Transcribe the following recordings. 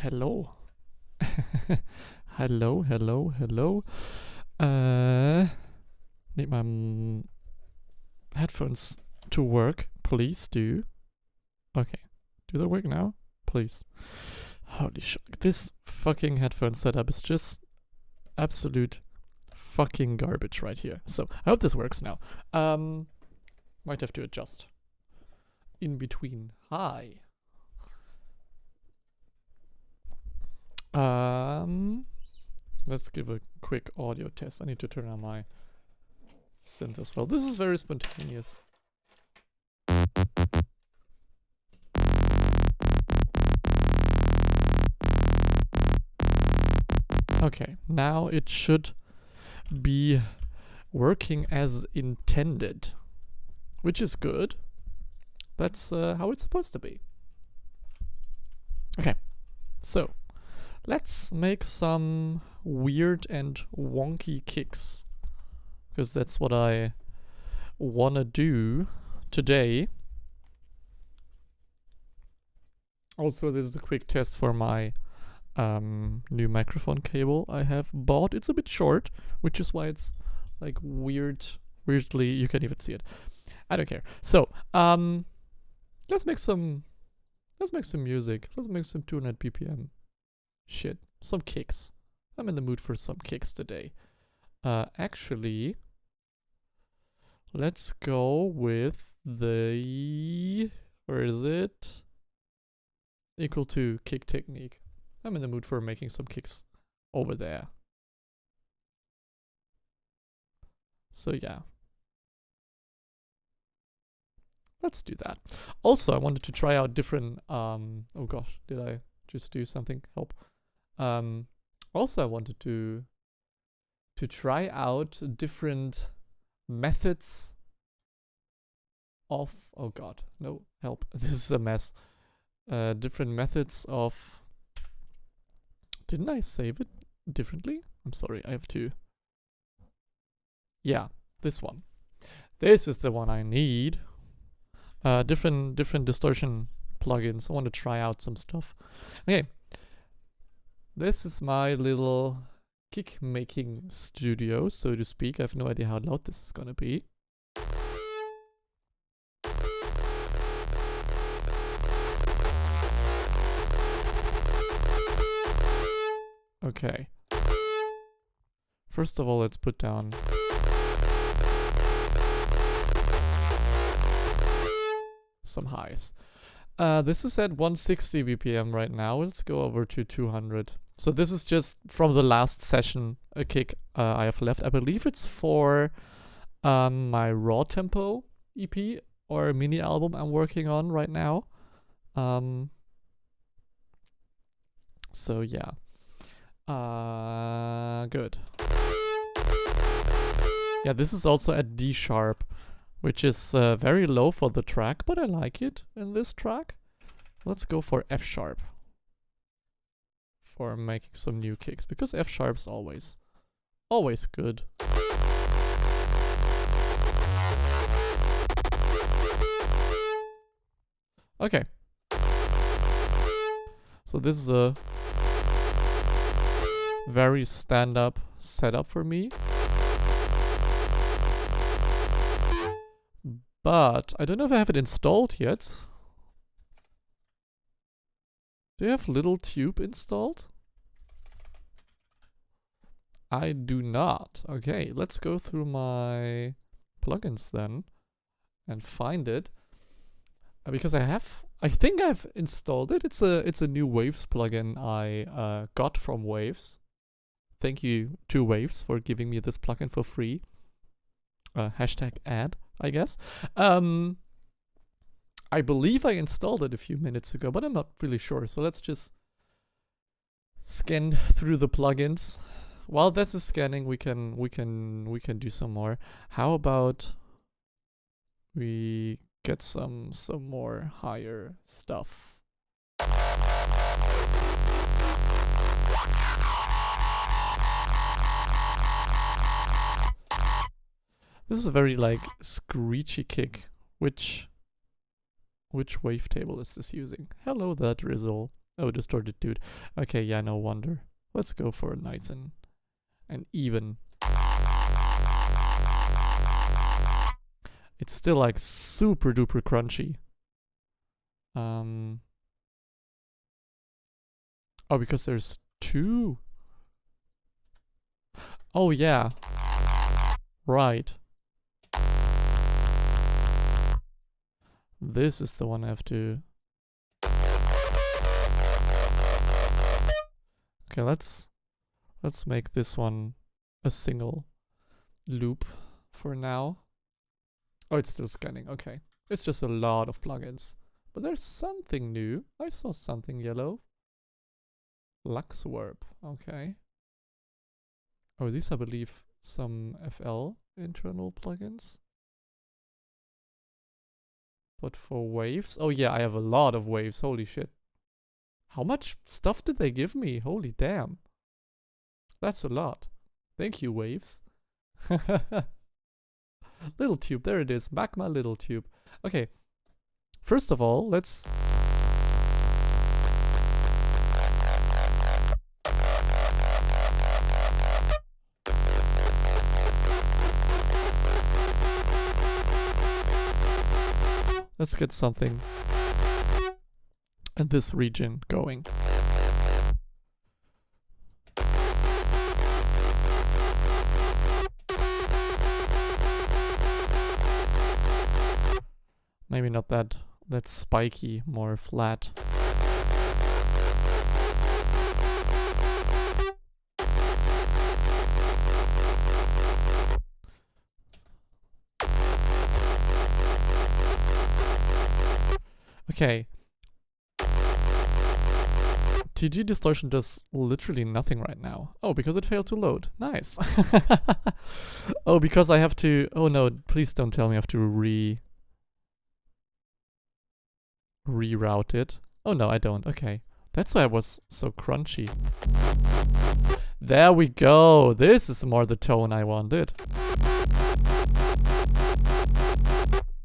Hello. Hello. Need my headphones to work. Please do. Okay. Do they work now? Please. Holy shit. This fucking headphone setup is just absolute fucking garbage right here. So, I hope this works now. Might have to adjust. In between. Hi. Let's give a quick audio test. I need to turn on my synth as well. This is very spontaneous. Okay, now it should be working as intended, which is good. That's how it's supposed to be. Okay, so let's make some weird and wonky kicks, because that's what I wanna do today. Also, this is a quick test for my new microphone cable I have bought. It's a bit short, which is why it's like weirdly, you can't even see it. I don't care. So, let's make some music. Let's make some 200 BPM shit. Some kicks. I'm in the mood for some kicks today. Actually, let's go with the, where is it? Equal to kick technique. I'm in the mood for making some kicks over there. So yeah. Let's do that. Also, I wanted to try out different, oh gosh, did I just do something? Help. Also, I wanted to try out different methods of, oh god, no, help. This is a mess. Different methods of, didn't I save it differently? I'm sorry, I have to, yeah, this one. This is the one I need. Different distortion plugins. I want to try out some stuff. Okay. This is my little kick making studio, so to speak. I have no idea how loud this is gonna be. Okay. First of all, let's put down some highs. This is at 160 BPM right now. Let's go over to 200. So this is just from the last session, a kick I have left. I believe it's for my raw tempo EP or mini album I'm working on right now. So yeah. Good. Yeah, this is also at D sharp, which is very low for the track, but I like it in this track. Let's go for F sharp for making some new kicks, because F sharp's always good. Okay. So this is a very stand-up setup for me. But I don't know if I have it installed yet. Do you have Little Tube installed? I do not. Okay, let's go through my plugins then and find it. Because I think I've installed it. It's a new Waves plugin I got from Waves. Thank you to Waves for giving me this plugin for free. Hashtag ad, I guess. I believe I installed it a few minutes ago, but I'm not really sure. So let's just scan through the plugins. While this is scanning, we can do some more. How about we get some more higher stuff? This is a very like screechy kick. Which wavetable is this using? Hello there, Drizzle. Oh, distorted dude. Okay, yeah, no wonder. Let's go for nice and even. It's still like super duper crunchy. Oh, because there's two. Oh yeah. Right. This is the one I have to. Okay, let's make this one a single loop for now. Oh, it's still scanning. Okay. It's just a lot of plugins. But there's something new. I saw something yellow. Luxwerb. Okay. Oh, these I believe some FL internal plugins. But for waves? Oh yeah, I have a lot of waves. Holy shit. How much stuff did they give me? Holy damn. That's a lot. Thank you, waves. Little tube, there it is. Magma little tube. Okay. First of all, let's... Let's get something in this region going. Maybe not that spiky, more flat. Okay. TG distortion does literally nothing right now. Oh, because it failed to load. Nice. Oh, because I have to... Oh no, please don't tell me I have to reroute it. Oh no, I don't. Okay. That's why it was so crunchy. There we go. This is more the tone I wanted.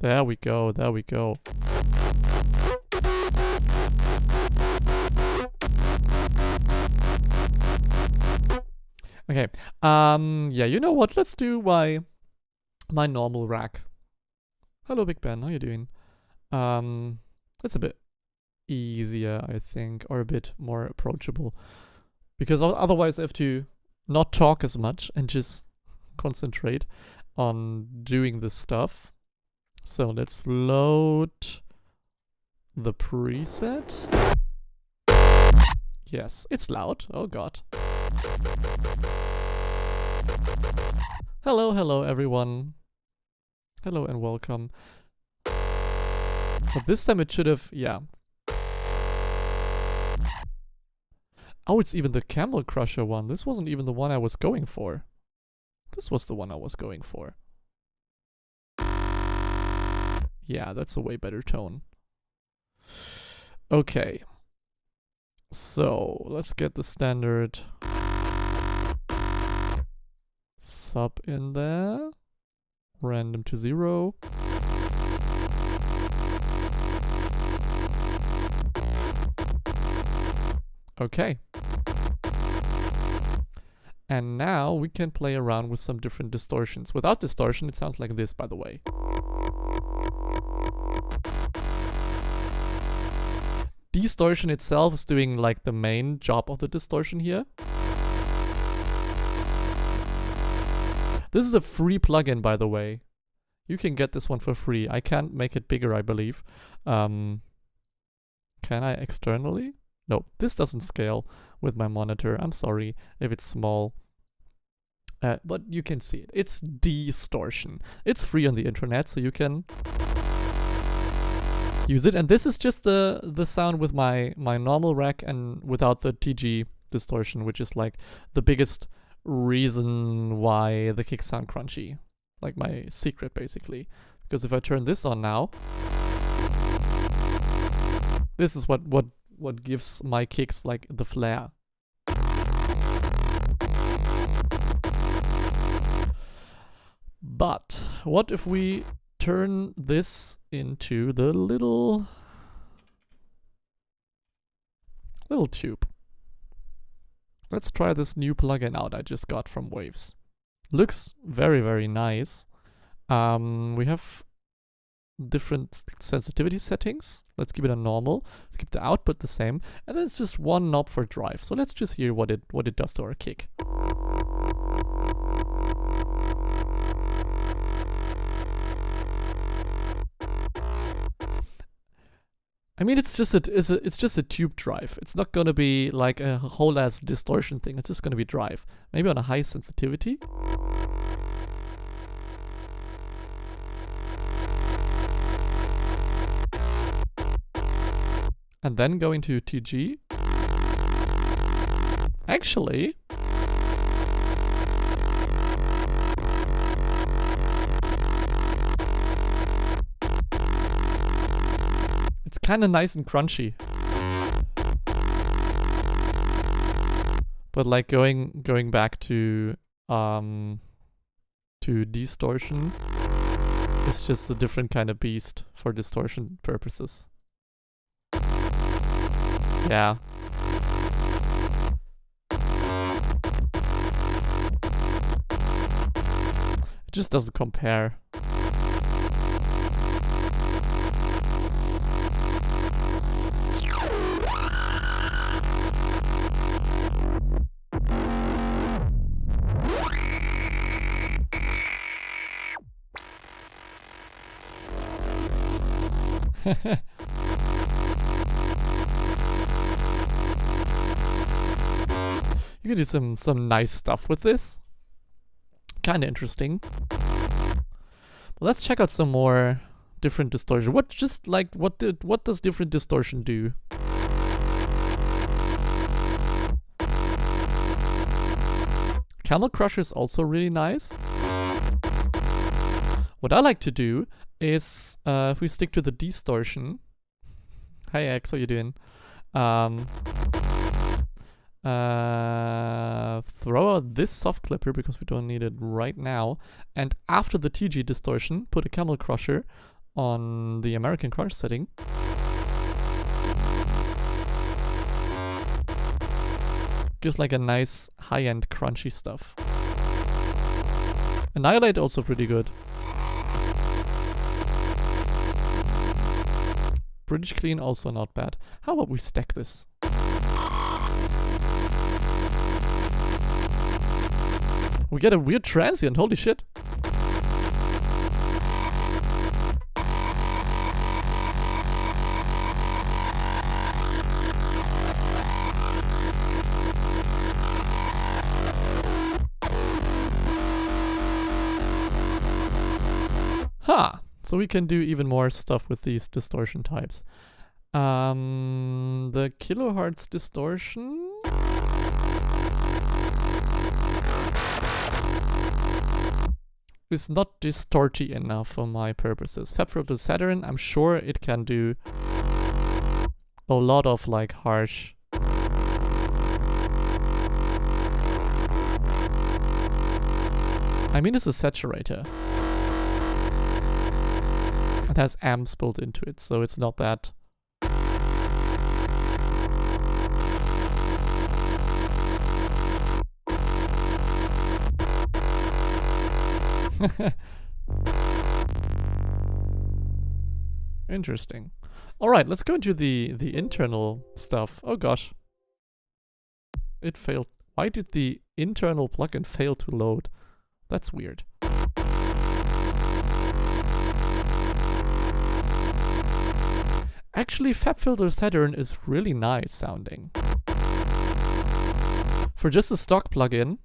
There we go. There we go. Okay. Yeah, you know what? Let's do my normal rack. Hello, Big Ben. How you doing? That's a bit easier, I think, or a bit more approachable. Because otherwise I have to not talk as much and just concentrate on doing this stuff. So let's load the preset. Yes, it's loud. Oh god. Hello everyone. Hello and welcome. But this time it should have, yeah. Oh, it's even the Camel Crusher one. This wasn't even the one I was going for. This was the one I was going for. Yeah, that's a way better tone. Okay. So, let's get the standard sub in there. Random to 0. Okay. And now we can play around with some different distortions. Without distortion, it sounds like this, by the way. Distortion itself is doing like the main job of the distortion here. This is a free plugin, by the way. You can get this one for free. I can't make it bigger, I believe. Can I externally? No, this doesn't scale with my monitor. I'm sorry if it's small. But you can see it. It's distortion. It's free on the internet, so you can use it. And this is just the sound with my normal rack and without the TG distortion, which is like the biggest reason why the kicks sound crunchy. Like my secret, basically. Because if I turn this on now, this is what gives my kicks like the flair. But what if we turn this into the little Little tube. Let's try this new plugin out I just got from Waves. Looks very, very nice. We have different sensitivity settings. Let's keep it on normal. Let's keep the output the same. And then it's just one knob for drive. So let's just hear what it does to our kick. I mean, it's just a tube drive. It's not gonna be like a whole ass distortion thing. It's just gonna be drive. Maybe on a high sensitivity. And then going to TG. Actually, it's kind of nice and crunchy. But like going back to distortion, it's just a different kind of beast for distortion purposes. Yeah. It just doesn't compare. You can do some nice stuff with this. Kind of interesting. But let's check out some more different distortion. What does different distortion do? Camel Crusher is also really nice. What I like to do is, if we stick to the distortion. Hi X, how you doing? Throw out this soft clipper because we don't need it right now. And after the TG distortion, put a Camel Crusher on the American Crunch setting. Gives like a nice high-end crunchy stuff. Annihilate also pretty good. British Clean also not bad. How about we stack this? We get a weird transient, holy shit. Huh. So we can do even more stuff with these distortion types. The kilohertz distortion. Is not distorty enough for my purposes. Fab Filter Saturn, I'm sure it can do a lot of like harsh. I mean, it's a saturator. It has amps built into it, so it's not that. Interesting. All right, let's go into the internal stuff. Oh gosh, it failed. Why did the internal plugin fail to load? That's weird. Actually, Fab Filter Saturn is really nice sounding. For just a stock plugin.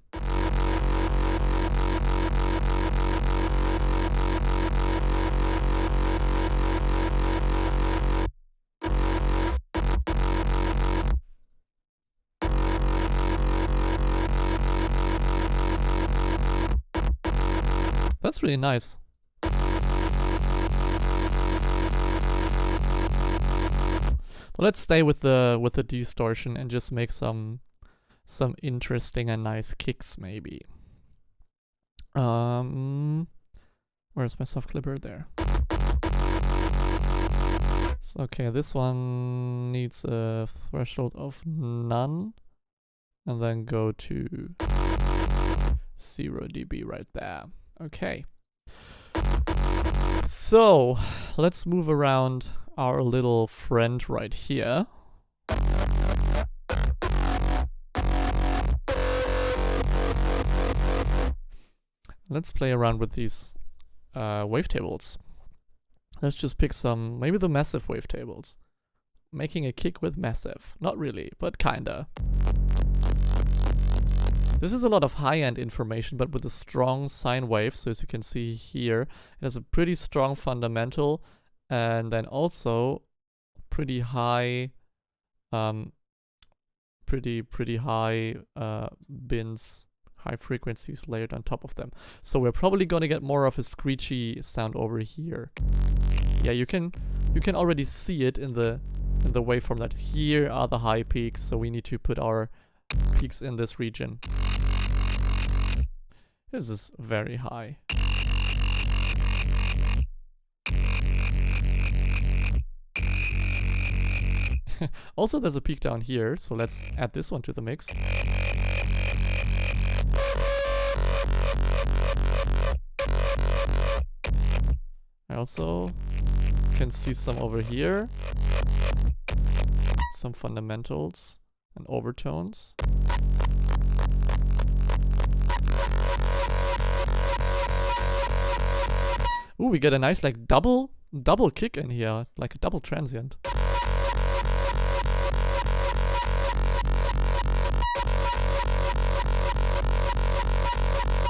That's really nice. Well, let's stay with the distortion and just make some interesting and nice kicks maybe. Where's my soft clipper? There. So, okay, this one needs a threshold of none. And then go to 0 dB right there. Okay. So, let's move around our little friend right here. Let's play around with these wavetables. Let's just pick some, maybe the massive wavetables. Making a kick with massive. Not really, but kinda. This is a lot of high-end information, but with a strong sine wave. So as you can see here, it has a pretty strong fundamental, and then also pretty high, pretty high bins, high frequencies layered on top of them. So we're probably gonna get more of a screechy sound over here. Yeah, you can already see it in the waveform that here are the high peaks. So we need to put our peaks in this region. This is very high. Also, there's a peak down here, so let's add this one to the mix. I also can see some over here. Some fundamentals and overtones. Ooh, we get a nice like double kick in here, like a double transient.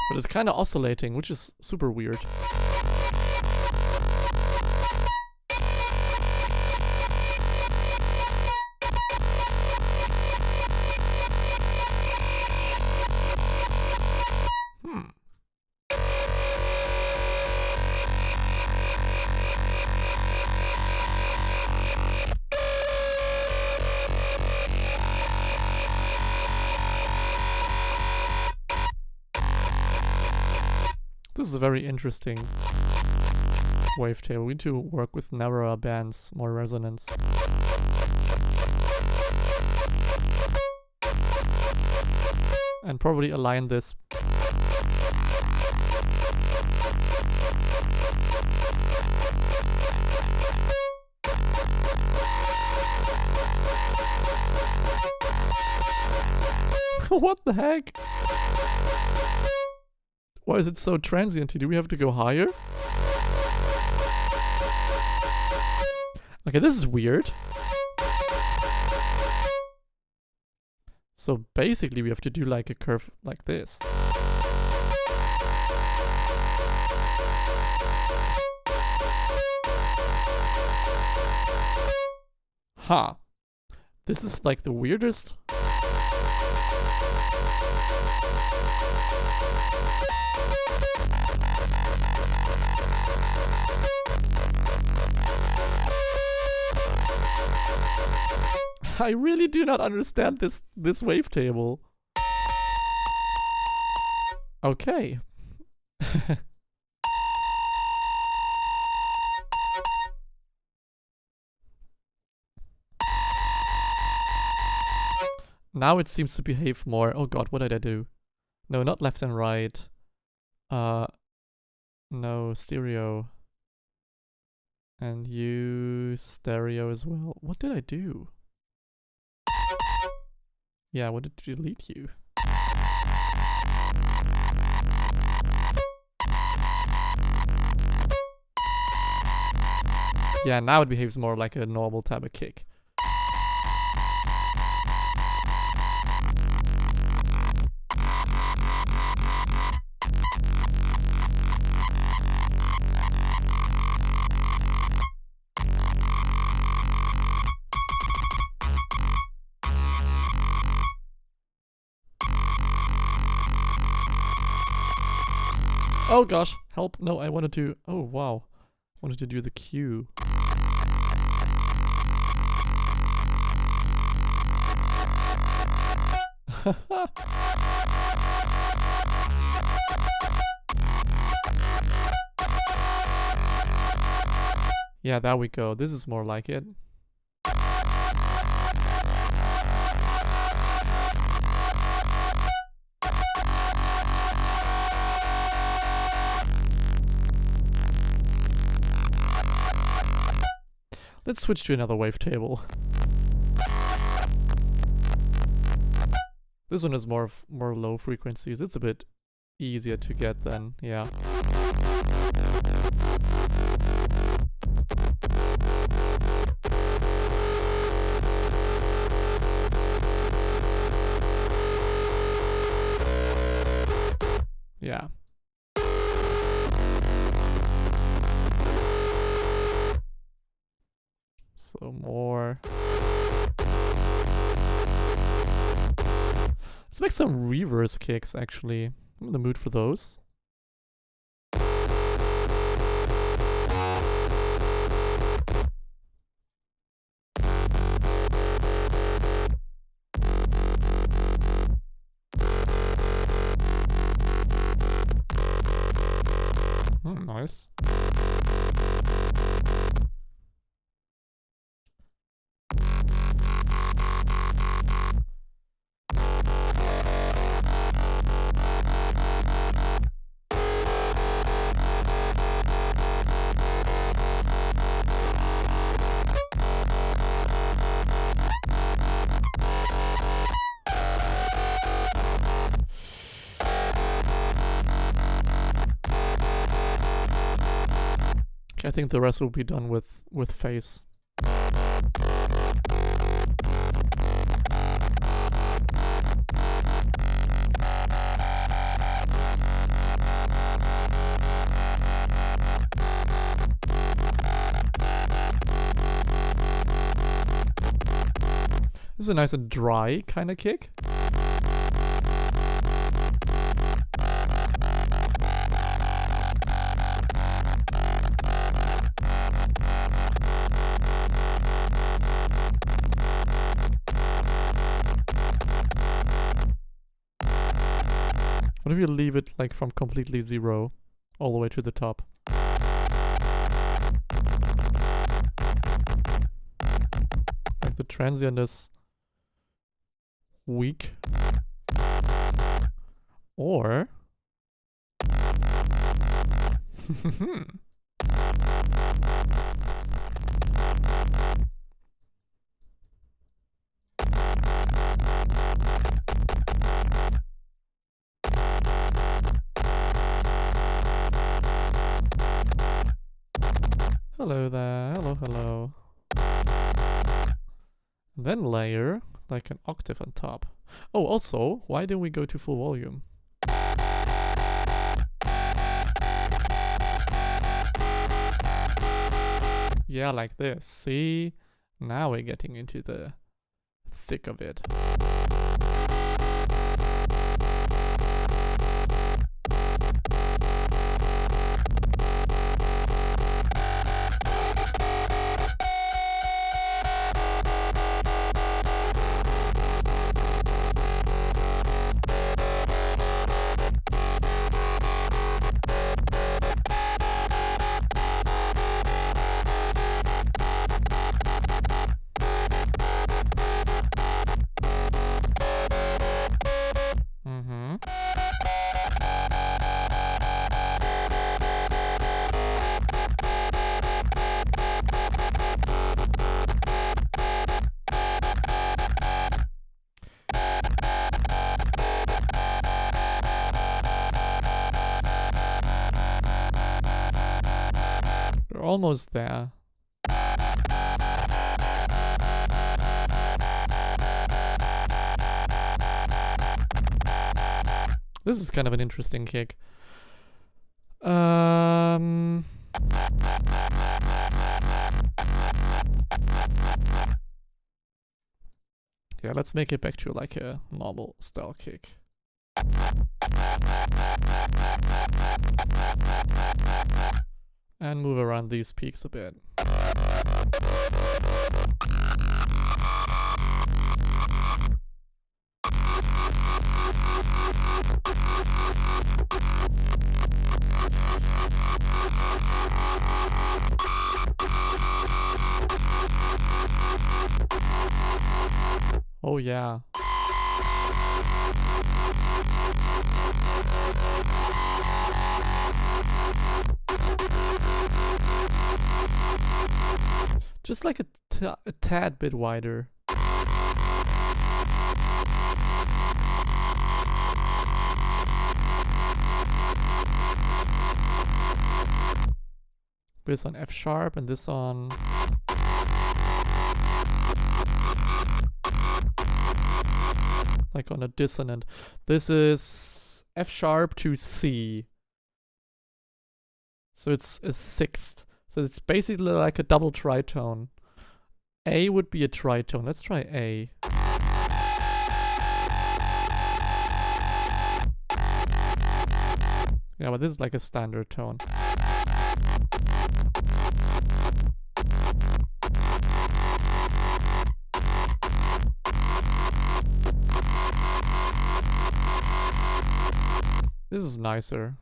But it's kind of oscillating, which is super weird. This is a very interesting wavetable. We need to work with narrower bands, more resonance. And probably align this. What the heck? Why is it so transient? Do we have to go higher? Okay, this is weird. So basically we have to do like a curve like this. Huh. This is like the weirdest. I really do not understand this wavetable. Okay. Now it seems to behave more. Oh god, what did I do? No, not left and right. No, stereo. And you stereo as well. What did I do? Yeah, I wanted to delete you. Yeah, now it behaves more like a normal type of kick. Oh gosh, help. No, I wanted to... Oh wow. I wanted to do the Q. Yeah, there we go. This is more like it. Let's switch to another wavetable. This one is more low frequencies. It's a bit easier to get then, yeah. Yeah. So more. Let's make some reverse kicks, actually. I'm in the mood for those. Nice. I think the rest will be done with face. This is a nice and dry kind of kick. What if you leave it like from completely zero all the way to the top? Like the transient is weak. Or hello there, hello. And then layer like an octave on top. Oh, also, why didn't we go to full volume? Yeah, like this. See? Now we're getting into the thick of it. We're almost there. This is kind of an interesting kick. Yeah, let's make it back to like a normal style kick. And move around these peaks a bit. Oh yeah. Just like a tad bit wider. This on F sharp and this on... like on a dissonant. This is F sharp to C. So it's a sixth. So it's basically like a double tritone. A would be a tritone. Let's try A. Yeah, but this is like a standard tone. This is nicer.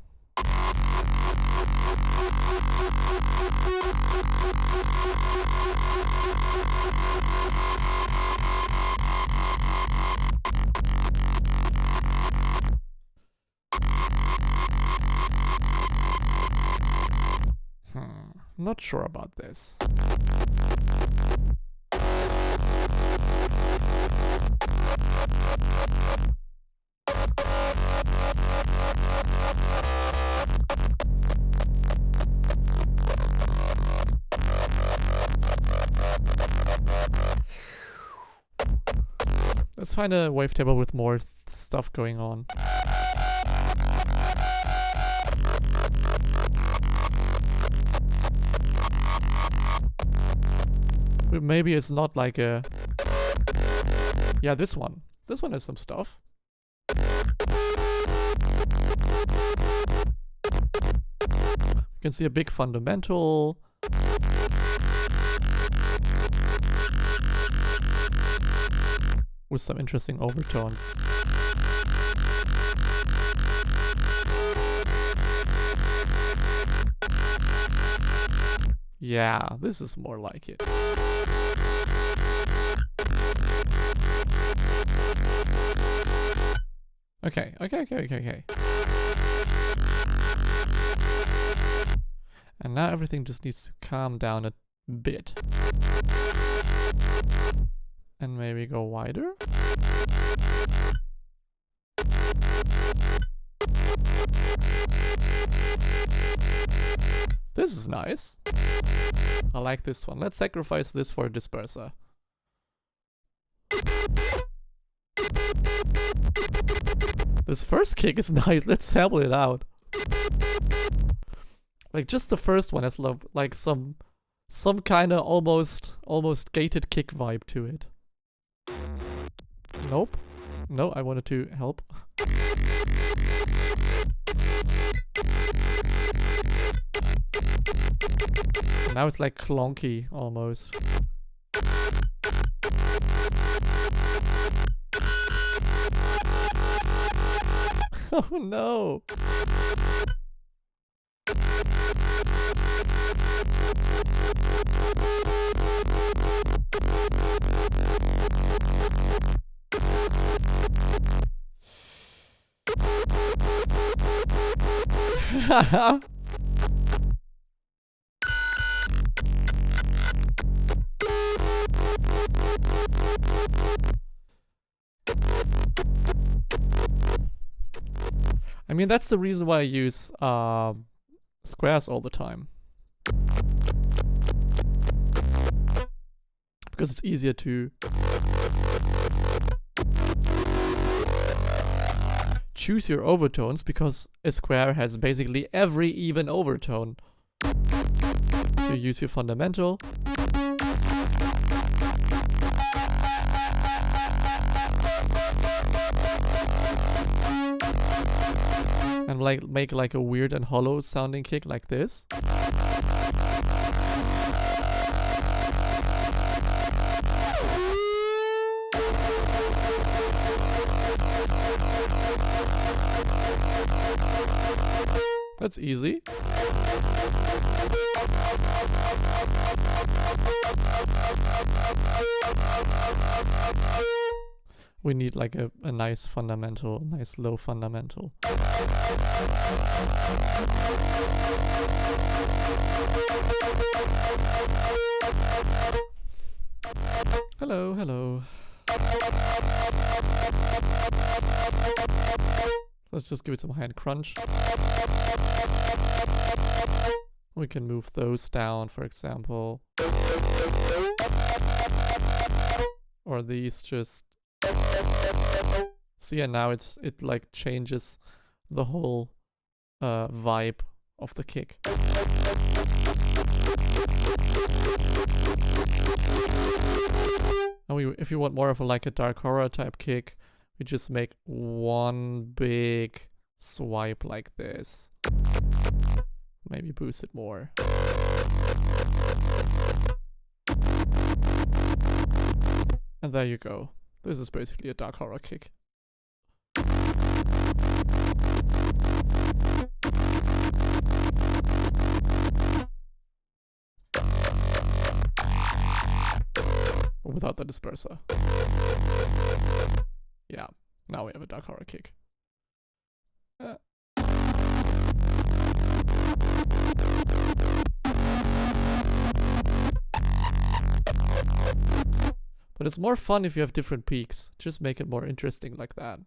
Not sure about this. Let's find a wavetable with more stuff going on. Maybe it's not like a... Yeah, this one. This one has some stuff. You can see a big fundamental. With some interesting overtones. Yeah, this is more like it. Okay. And now everything just needs to calm down a bit. And maybe go wider. This is nice. I like this one. Let's sacrifice this for a disperser. This first kick is nice. Let's sample it out. Like just the first one has like some kind of almost gated kick vibe to it. Nope. No, I wanted to help. Now it's like clunky almost. Oh no. I mean, that's the reason why I use squares all the time. Because it's easier to choose your overtones, because a square has basically every even overtone. So you use your fundamental. And like make like a weird and hollow sounding kick like this. That's easy. We need like a nice fundamental, nice low fundamental. Hello, hello. Let's just give it some hand crunch. We can move those down, for example. Or these just... See, and now it like changes the whole vibe of the kick. And if you want more of like a dark horror type kick, we just make one big swipe like this. Maybe boost it more. And there you go. This is basically a dark horror kick. Without the disperser. Yeah, now we have a dark horror kick. But it's more fun if you have different peaks. Just make it more interesting like that.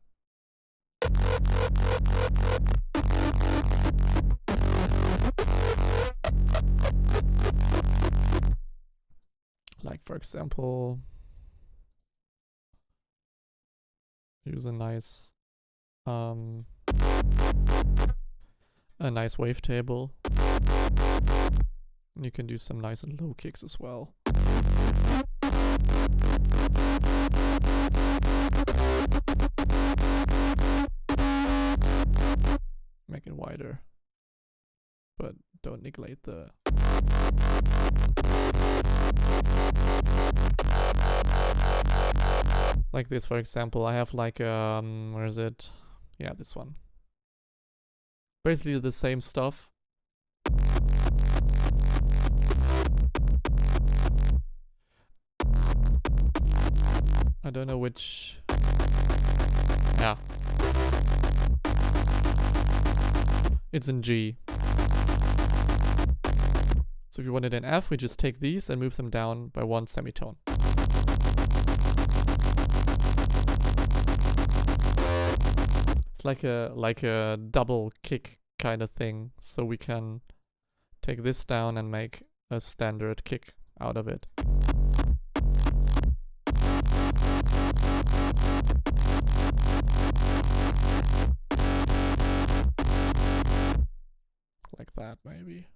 Like, for example, use a nice wavetable. And you can do some nice and low kicks as well. Make it wider, but don't neglect the... Like this, for example, I have like where is it? Yeah, this one. Basically the same stuff. I don't know which... Yeah. It's in G. So if you want it in F, we just take these and move them down by one semitone. It's like a double kick kind of thing. So we can take this down and make a standard kick out of it. Like that, maybe.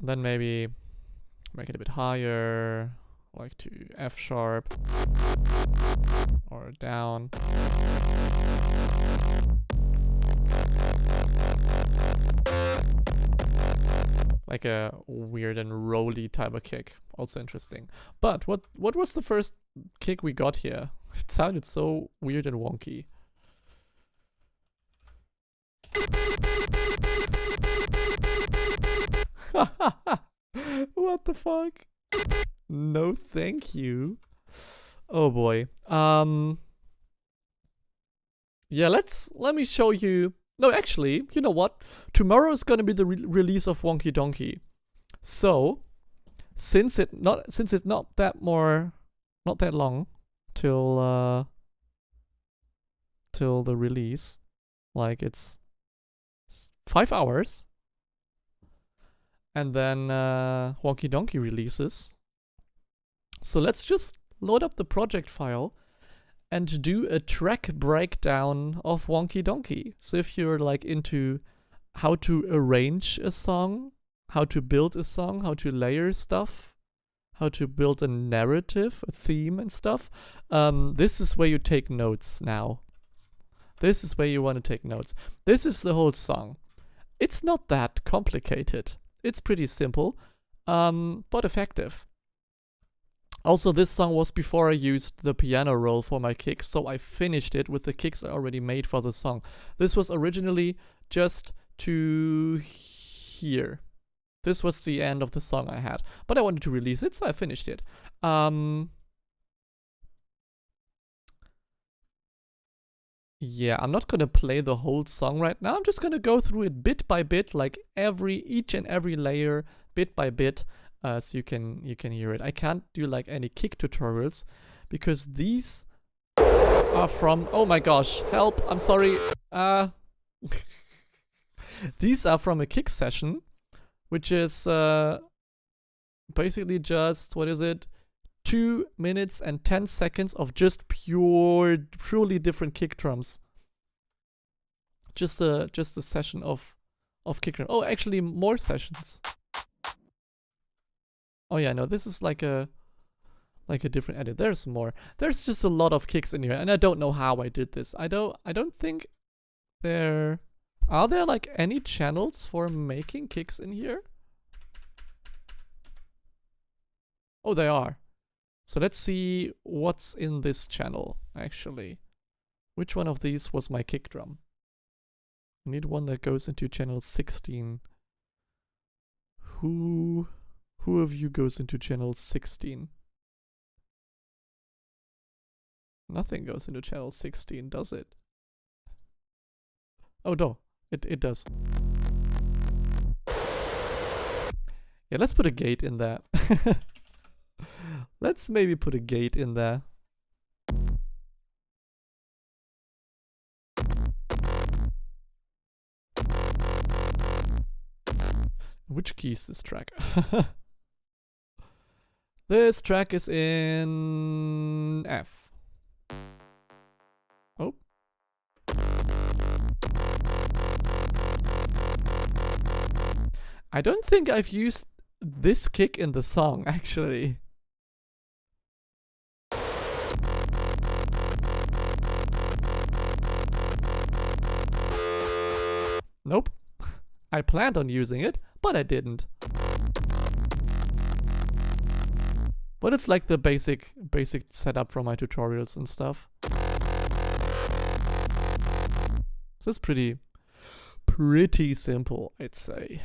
Then maybe make it a bit higher, like to F sharp or down. Like a weird and rolly type of kick. Also interesting. But what was the first kick we got here? It sounded so weird and wonky. What the fuck? No thank you. Oh boy. Yeah, let me show you. No, actually, you know what? Tomorrow is gonna be the release of Wonky Donkey. So, since it's not that long till the release, like it's 5 hours, and then Wonky Donkey releases. So let's just load up the project file and do a track breakdown of Wonky Donkey. So if you're like into how to arrange a song, how to build a song, how to layer stuff, how to build a narrative, a theme and stuff, this is where you take notes now. This is where you want to take notes. This is the whole song. It's not that complicated. It's pretty simple, but effective. Also, this song was before I used the piano roll for my kicks, so I finished it with the kicks I already made for the song. This was originally just to here. This was the end of the song I had, but I wanted to release it, so I finished it. Yeah, I'm not gonna play the whole song right now. I'm just gonna go through it bit by bit, like each and every layer, bit by bit, so you can hear it. I can't do like any kick tutorials because these are from, oh my gosh, help! I'm sorry. These are from a kick session, which is basically just, what is it? 2 minutes and 10 seconds of just purely different kick drums. Just a session of kick drum. Oh, actually more sessions. Oh yeah, no, this is like a different edit. There's more. There's just a lot of kicks in here, and I don't know how I did this. I don't think there are there like any channels for making kicks in here. Oh, they are. So let's see what's in this channel, actually. Which one of these was my kick drum? I need one that goes into channel 16. Who of you goes into channel 16? Nothing goes into channel 16, does it? Oh no, it does. Yeah, let's put a gate in there. Let's maybe put a gate in there. Which key is this track? This track is in F. Oh. I don't think I've used this kick in the song, actually. Nope. I planned on using it, but I didn't. But it's like the basic setup from my tutorials and stuff. So it's pretty simple, I'd say.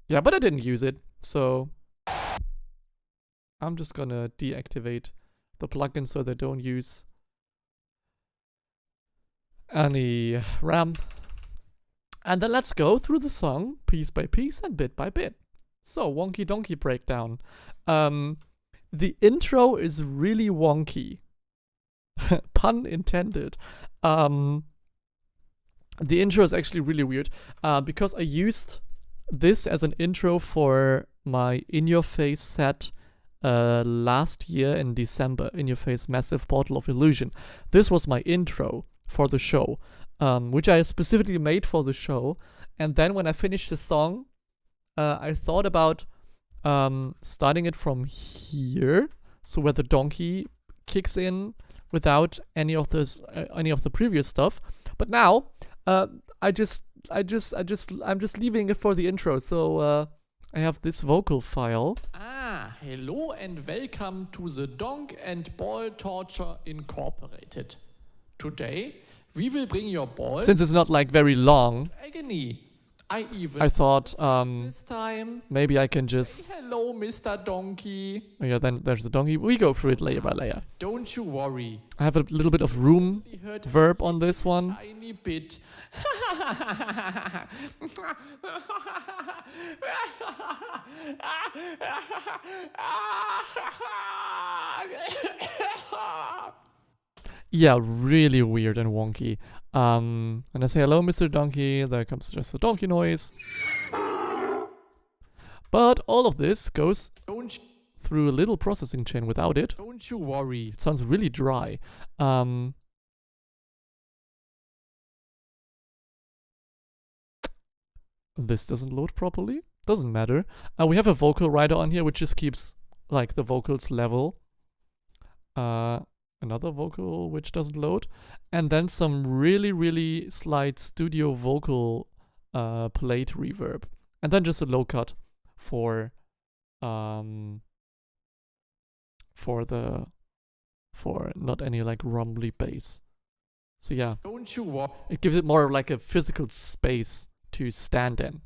Yeah, but I didn't use it, so I'm just gonna deactivate the plugin so they don't use any RAM. And then let's go through the song piece by piece and bit by bit. So, wonky donkey breakdown. The intro is really wonky. Pun intended. The intro is actually really weird because I used this as an intro for my In Your Face set last year in December. In Your Face Massive Portal of Illusion. This was my intro for the show, which I specifically made for the show. And then when I finished the song, I thought about starting it from here, so where the donkey kicks in without any of the previous stuff. But now I'm just leaving it for the intro. So I have this vocal file. Hello and welcome to the Donk and Ball Torture Incorporated. Today we will bring your ball. Since it's not like very long, agony. I thought this time maybe I can just say hello, Mr. Donkey. Oh yeah, then there's the donkey. We go through it layer by layer. Don't you worry. I have a little bit of room verb on this one. Tiny bit. Yeah, really weird and wonky. And I say hello, Mr. Donkey. There comes just the donkey noise. But all of this goes through a little processing chain without it. Don't you worry. It sounds really dry. This doesn't load properly. Doesn't matter. We have a vocal writer on here which just keeps like the vocals level. Another vocal which doesn't load. And then some really, really slight studio vocal plate reverb. And then just a low cut for not any like rumbly bass. So yeah, Don't you walk? it gives it more of like a physical space to stand in.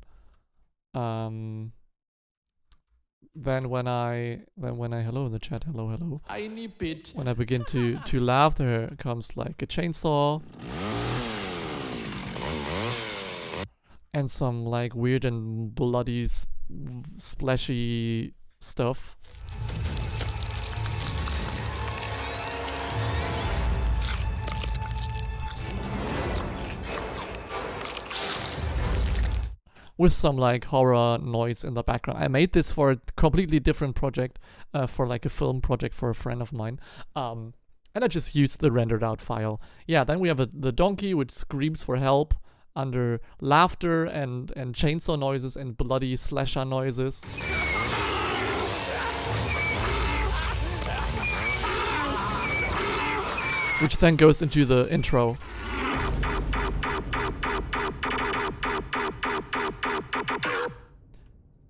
Then when I hello in the chat, hello. Tiny bit. When I begin to laugh, there comes like a chainsaw and some like weird and bloody splashy stuff. With some like horror noise in the background. I made this for a completely different project, for like a film project for a friend of mine. And I just used the rendered out file. Yeah, then we have the donkey which screams for help under laughter and chainsaw noises and bloody slasher noises. Which then goes into the intro.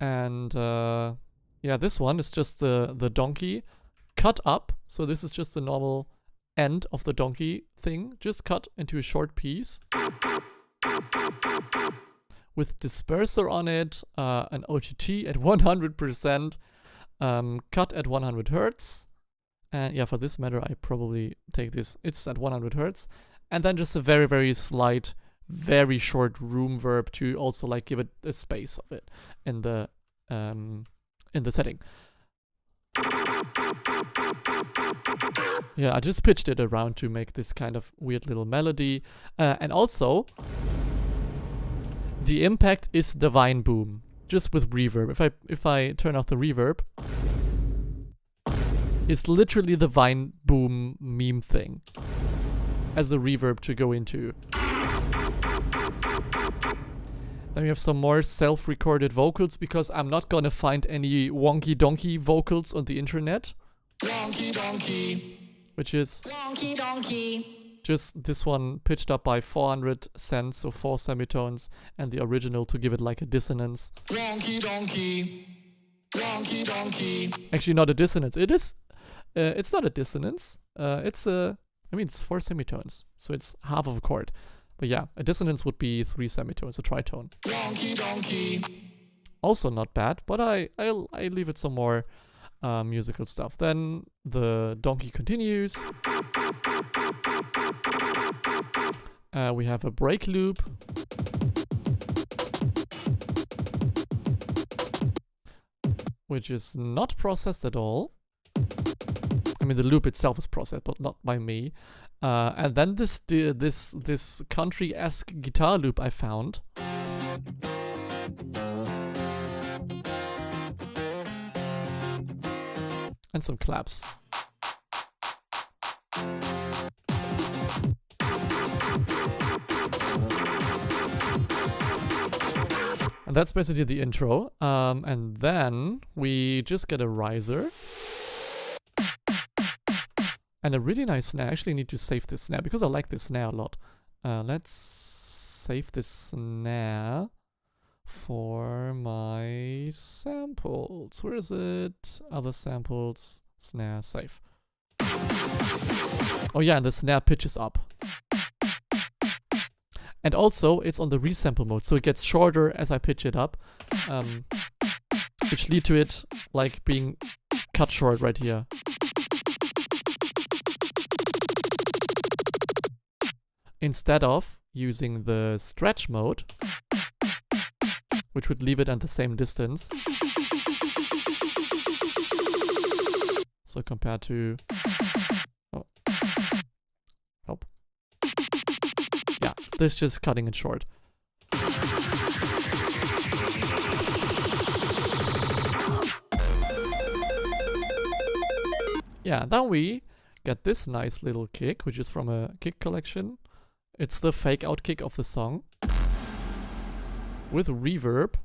And yeah, this one is just the donkey cut up. So this is just the normal end of the donkey thing, just cut into a short piece with disperser on it, an OTT at 100%, cut at 100 hertz. And yeah, for this matter, I probably take this. It's at 100 hertz, and then just a very, very slight, very short room verb to also like give it a space of it in the setting. Yeah, I just pitched it around to make this kind of weird little melody, and also the impact is the Vine boom, just with reverb. If I turn off the reverb, it's literally the Vine boom meme thing as a reverb to go into. Then we have some more self-recorded vocals, because I'm not gonna find any wonky donkey vocals on the internet. Wonky donkey. Which is Wonky donkey. just this one pitched up by 400 cents, so 4 semitones, and the original to give it like a dissonance. Wonky donkey. Wonky donkey. Actually, not a dissonance. It is. It's not a dissonance. It's it's 4 semitones, so it's half of a chord. But yeah, a dissonance would be 3 semitones, a tritone. Wonky donkey. Also not bad, but I leave it some more musical stuff. Then the donkey continues. We have a break loop. Which is not processed at all. I mean, the loop itself is processed, but not by me. And then this country-esque guitar loop I found. And some claps. And that's basically the intro. And then we just get a riser. And a really nice snare. I actually need to save this snare because I like this snare a lot. Let's save this snare for my samples. Where is it? Other samples, snare, save. Oh yeah, and the snare pitches up. And also, it's on the resample mode, so it gets shorter as I pitch it up, which lead to it like being cut short right here. Instead of using the stretch mode, which would leave it at the same distance. So compared to... Oh. Help. Yeah, this just cutting it short. Yeah, then we get this nice little kick, which is from a kick collection. It's the fake out kick of the song with reverb,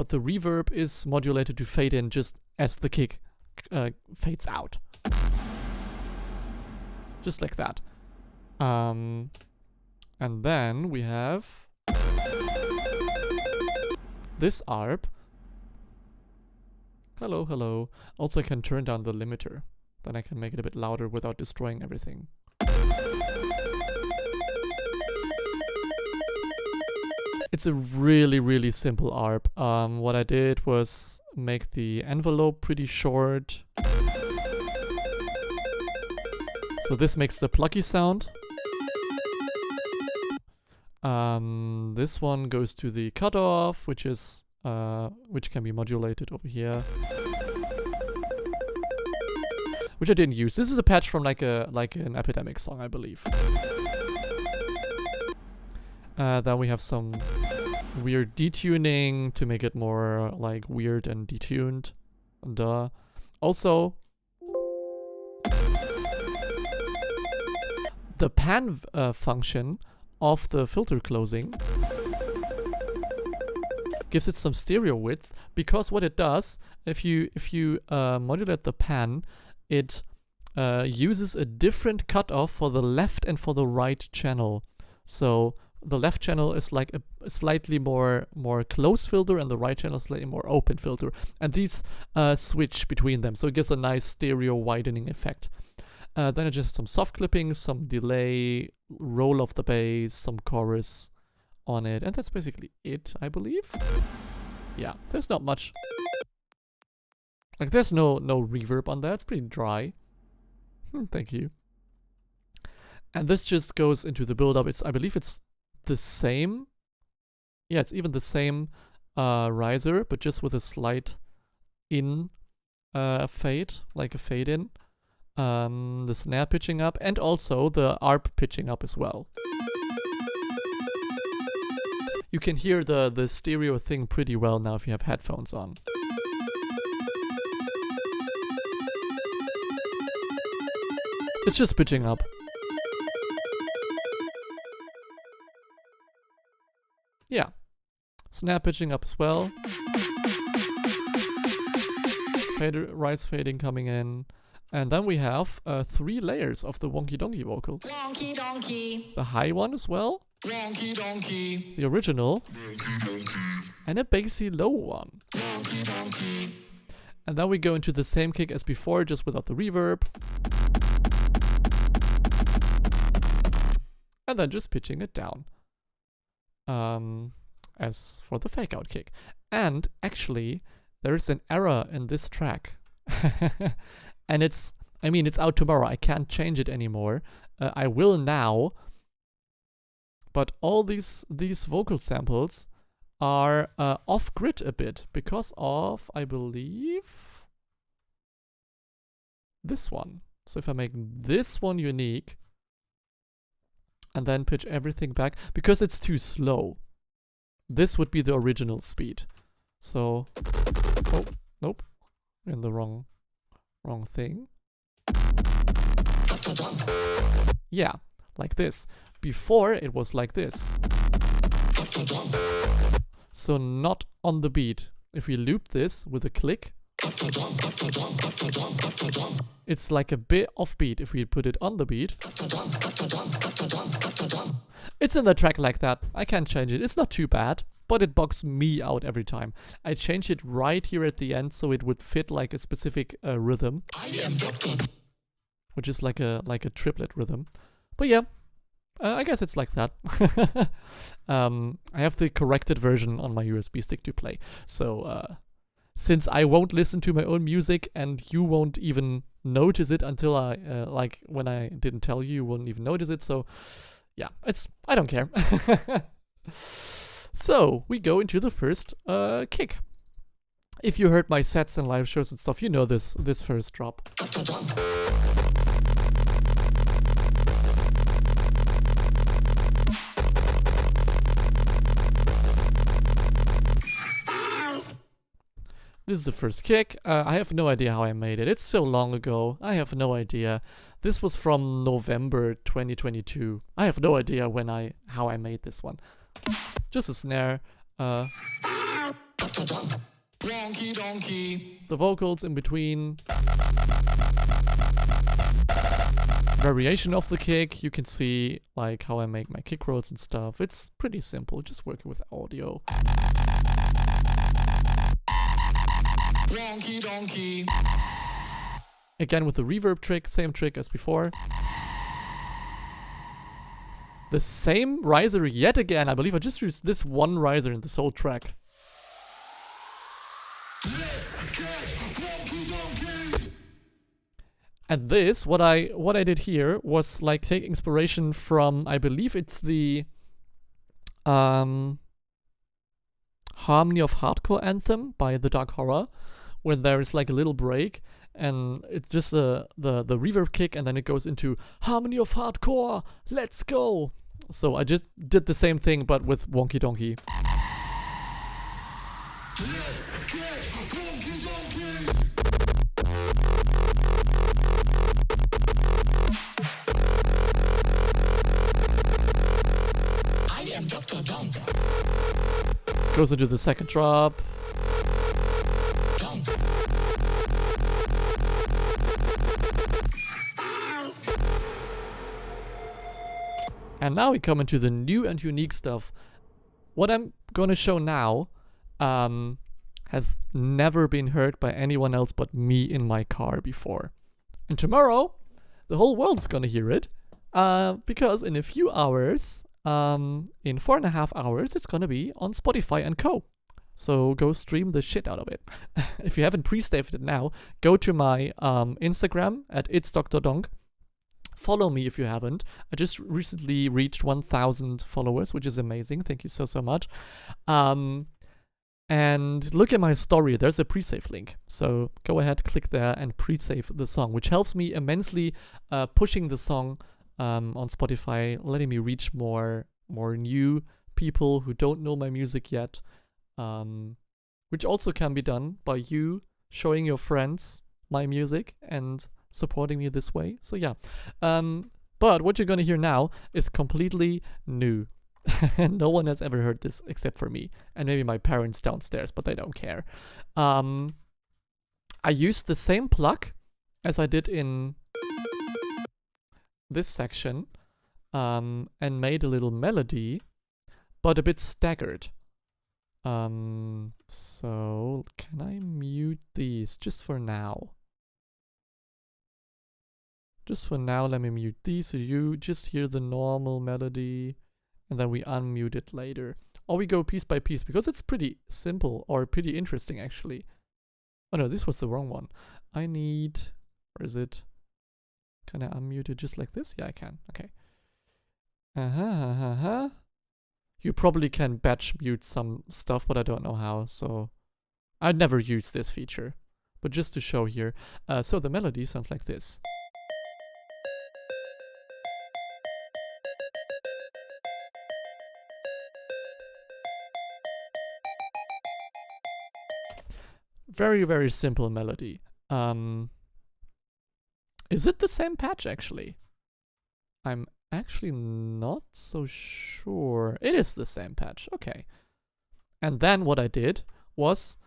but the reverb is modulated to fade in just as the kick fades out. Just like that. And then we have this ARP. Hello, hello. Also, I can turn down the limiter. Then I can make it a bit louder without destroying everything. It's a really, really simple ARP. What I did was make the envelope pretty short. So this makes the plucky sound. This one goes to the cutoff, which is which can be modulated over here. Which I didn't use. This is a patch from like an Epidemic song, I believe. Then we have some weird detuning to make it more like weird and detuned. Duh. Also, the pan function of the filter closing gives it some stereo width, because what it does, if you modulate the pan, it uses a different cutoff for the left and for the right channel. So the left channel is like a slightly more closed filter, and the right channel is slightly more open filter. And these switch between them, so it gives a nice stereo widening effect. Then I just have some soft clippings, some delay, roll of the bass, some chorus on it, and that's basically it, I believe. Yeah, there's not much. Like, there's no reverb on that. It's pretty dry. Thank you. And this just goes into the build-up. I believe it's the same. Yeah, it's even the same riser, but just with a slight in fade, like a fade in. The snare pitching up, and also the ARP pitching up as well. You can hear the stereo thing pretty well now if you have headphones on. It's just pitching up. Yeah. Snare pitching up as well. Rise fading coming in. And then we have 3 layers of the Wonky Donkey vocal. Wonky donkey. The high one as well. Wonky donkey. The original. Wonky donkey. And a bassy low one. Wonky donkey. And then we go into the same kick as before, just without the reverb. And then just pitching it down. As for the fake out kick. And actually, there is an error in this track. And it's out tomorrow. I can't change it anymore. I will now. But all these vocal samples are off-grid a bit because of, I believe, this one. So if I make this one unique and then pitch everything back, because it's too slow, this would be the original speed. So, oh, nope, in the wrong thing. Yeah, like this. Before it was like this. So not on the beat. If we loop this with a click, it's like a bit off beat. If we put it on the beat, it's in the track like that. I can't change it. It's not too bad, but it bugs me out every time. I changed it right here at the end so it would fit like a specific rhythm, which is like a triplet rhythm. But yeah, I guess it's like that. I have the corrected version on my USB stick to play. So since I won't listen to my own music and you won't even notice it until I like when I didn't tell you, you wouldn't even notice it. So yeah, I don't care. So we go into the first kick. If you heard my sets and live shows and stuff, you know this first drop. This is the first kick. I have no idea how I made it. It's so long ago. I have no idea. This was from November 2022. I have no idea how I made this one. Just a snare. Wonky donkey. The vocals in between. Variation of the kick. You can see like how I make my kick rolls and stuff. It's pretty simple, just working with audio. Wonky donkey. Again with the reverb trick, same trick as before. The same riser yet again. I believe I just used this one riser in this whole track. And this, what I did here was like take inspiration from, I believe it's the Harmony of Hardcore anthem by The Dark Horror, where there is like a little break and it's just the reverb kick and then it goes into Harmony of Hardcore, let's go. So I just did the same thing but with Wonky Donkey. I am Dr. Donk. Goes into the second drop. Donk. And now we come into the new and unique stuff. What I'm gonna show now has never been heard by anyone else but me in my car before. And tomorrow, the whole world's gonna hear it. Because in a few hours, in 4.5 hours, it's gonna be on Spotify and Co. So go stream the shit out of it. If you haven't pre-saved it now, go to my Instagram at itsdrdonk. Follow me if you haven't. I just recently reached 1,000 followers, which is amazing. Thank you so much. And look at my story. There's a pre-save link. So go ahead, click there and pre-save the song, which helps me immensely pushing the song on Spotify, letting me reach more new people who don't know my music yet, which also can be done by you showing your friends my music and supporting me this way. So yeah, but what you're gonna hear now is completely new. No one has ever heard this except for me and maybe my parents downstairs, but they don't care. I used the same plug as I did in this section and made a little melody, but a bit staggered. So can I mute these just for now? Just for now, let me mute these so you just hear the normal melody and then we unmute it later. Or we go piece by piece because it's pretty simple or pretty interesting actually. Oh no, this was the wrong one. I need, where is it? Can I unmute it just like this? Yeah, I can. Okay. You probably can batch mute some stuff, but I don't know how, so I'd never use this feature. But just to show here. So the melody sounds like this. Very, very simple melody. Is it the same patch actually? I'm actually not so sure. It is the same patch, okay. And then what I did was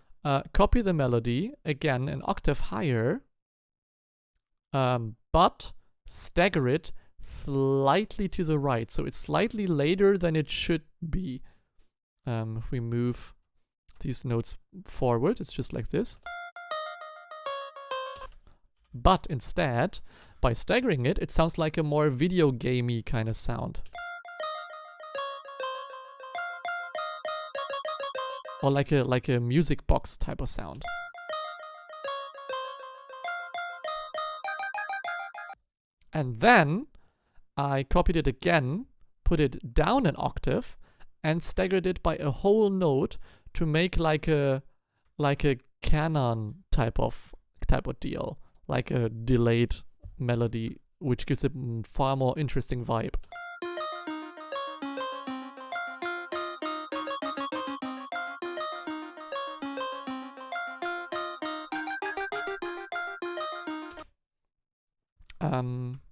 copy the melody, again an octave higher, but stagger it slightly to the right. So it's slightly later than it should be. If we move these notes forward, it's just like this. But instead, by staggering it, it sounds like a more video gamey kind of sound. Or like a music box type of sound. And then I copied it again, put it down an octave, and staggered it by a whole note to make like a canon type of deal, like a delayed melody, which gives it a far more interesting vibe.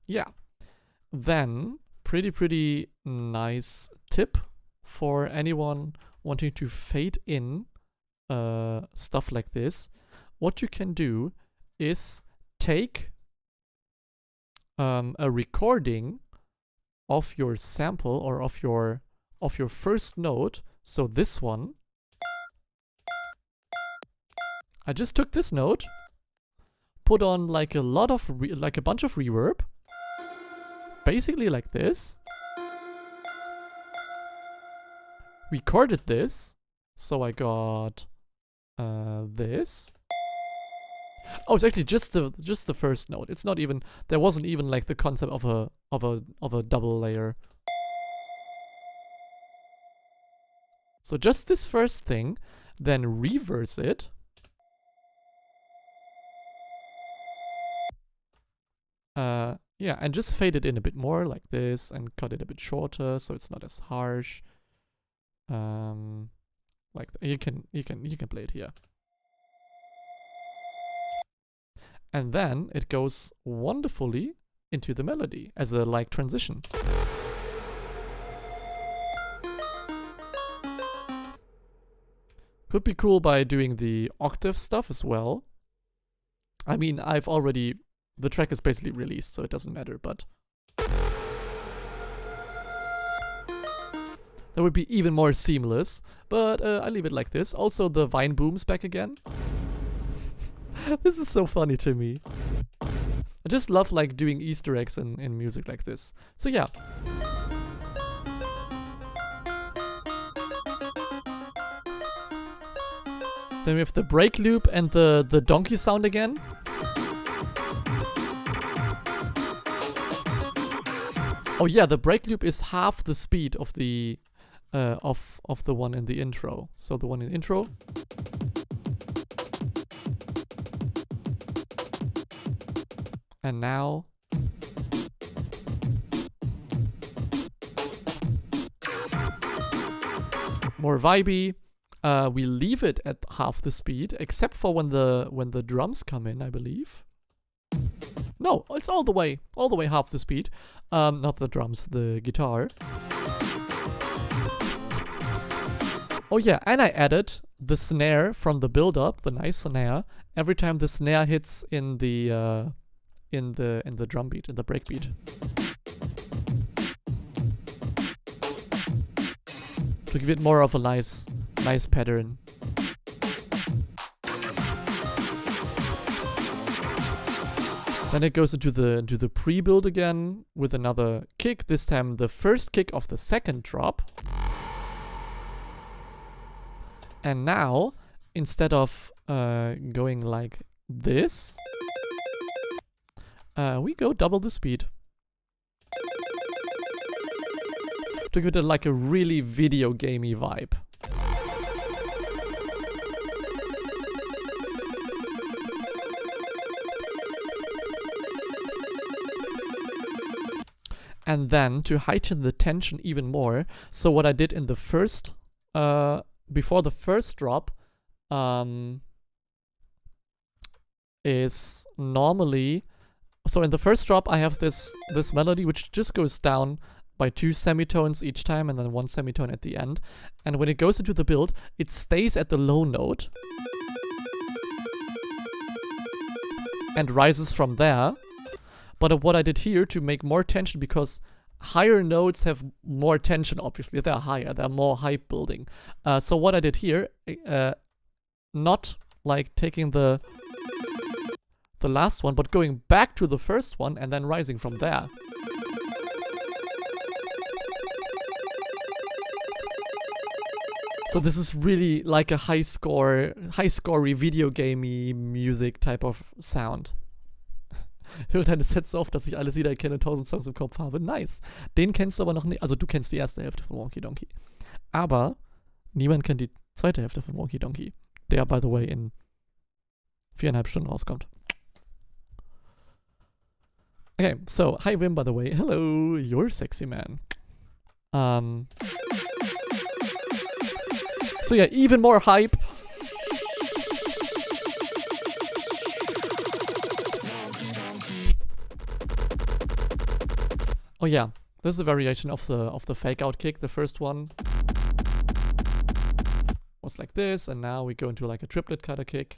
Yeah. Then, pretty nice tip for anyone wanting to fade in stuff like this, what you can do is take a recording of your sample or of your first note. So this one, I just took this note, put on like a lot of like a bunch of reverb, basically like this, recorded this, so I got this. Oh, it's actually just the first note. It's not even, there wasn't even like the concept of a double layer. So just this first thing, then reverse it. Yeah, and just fade it in a bit more like this, and cut it a bit shorter so it's not as harsh. Like you can play it here. And then it goes wonderfully into the melody as a like transition. Could be cool by doing the octave stuff as well. I mean, the track is basically released, so it doesn't matter, but that would be even more seamless. But I leave it like this. Also, the Vine boom's back again. This is so funny to me. I just love like doing Easter eggs in music like this. So yeah. Then we have the break loop and the donkey sound again. Oh yeah, the break loop is half the speed of the of the one in the intro. So the one in the intro. And now more vibey. We leave it at half the speed, except for when the drums come in, I believe. No, it's all the way half the speed. Not the drums, the guitar. Oh yeah, and I added the snare from the build-up, the nice snare, every time the snare hits in the drum beat, in the break beat. To give it more of a nice pattern. Then it goes into the pre-build again with another kick, this time the first kick of the second drop. And now, instead of going like this, we go double the speed. To give it like a really video gamey vibe. And then to heighten the tension even more, so what I did in the first, before the first drop, is normally, so in the first drop I have this melody which just goes down by 2 semitones each time and then 1 semitone at the end. And when it goes into the build, it stays at the low note and rises from there. But what I did here to make more tension, because higher notes have more tension, obviously. They're higher, they're more hype building. So what I did here, not like taking the last one, but going back to the first one and then rising from there. So this is really like a high-score-y video gamey music type of sound. Höre deine Sets so oft, dass ich alles wieder kenne, 1000 Songs im Kopf habe. Nice. Den kennst du aber noch nicht. Also du kennst die erste Hälfte von Wonkey Donkey. Aber niemand kennt die zweite Hälfte von Wonkey Donkey. Der, by the way, in 4,5 Stunden rauskommt. Okay, so, hi Wim, by the way. Hello, you're sexy man. So yeah, even more hype. Oh yeah, this is a variation of the fake out kick. The first one was was like this, and now we go into like a triplet cutter kick.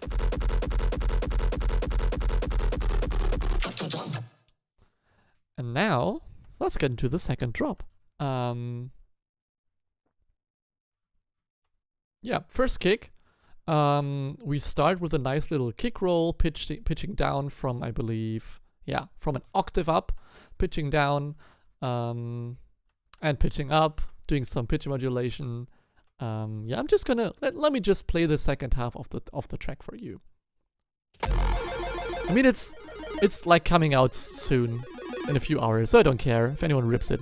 And now let's get into the second drop. Yeah, first kick. We start with a nice little kick roll, pitching down from, I believe, yeah, from an octave up, pitching down, and pitching up, doing some pitch modulation. Yeah, I'm just gonna let me just play the second half of the track for you. I mean, it's like coming out soon, in a few hours, so I don't care if anyone rips it.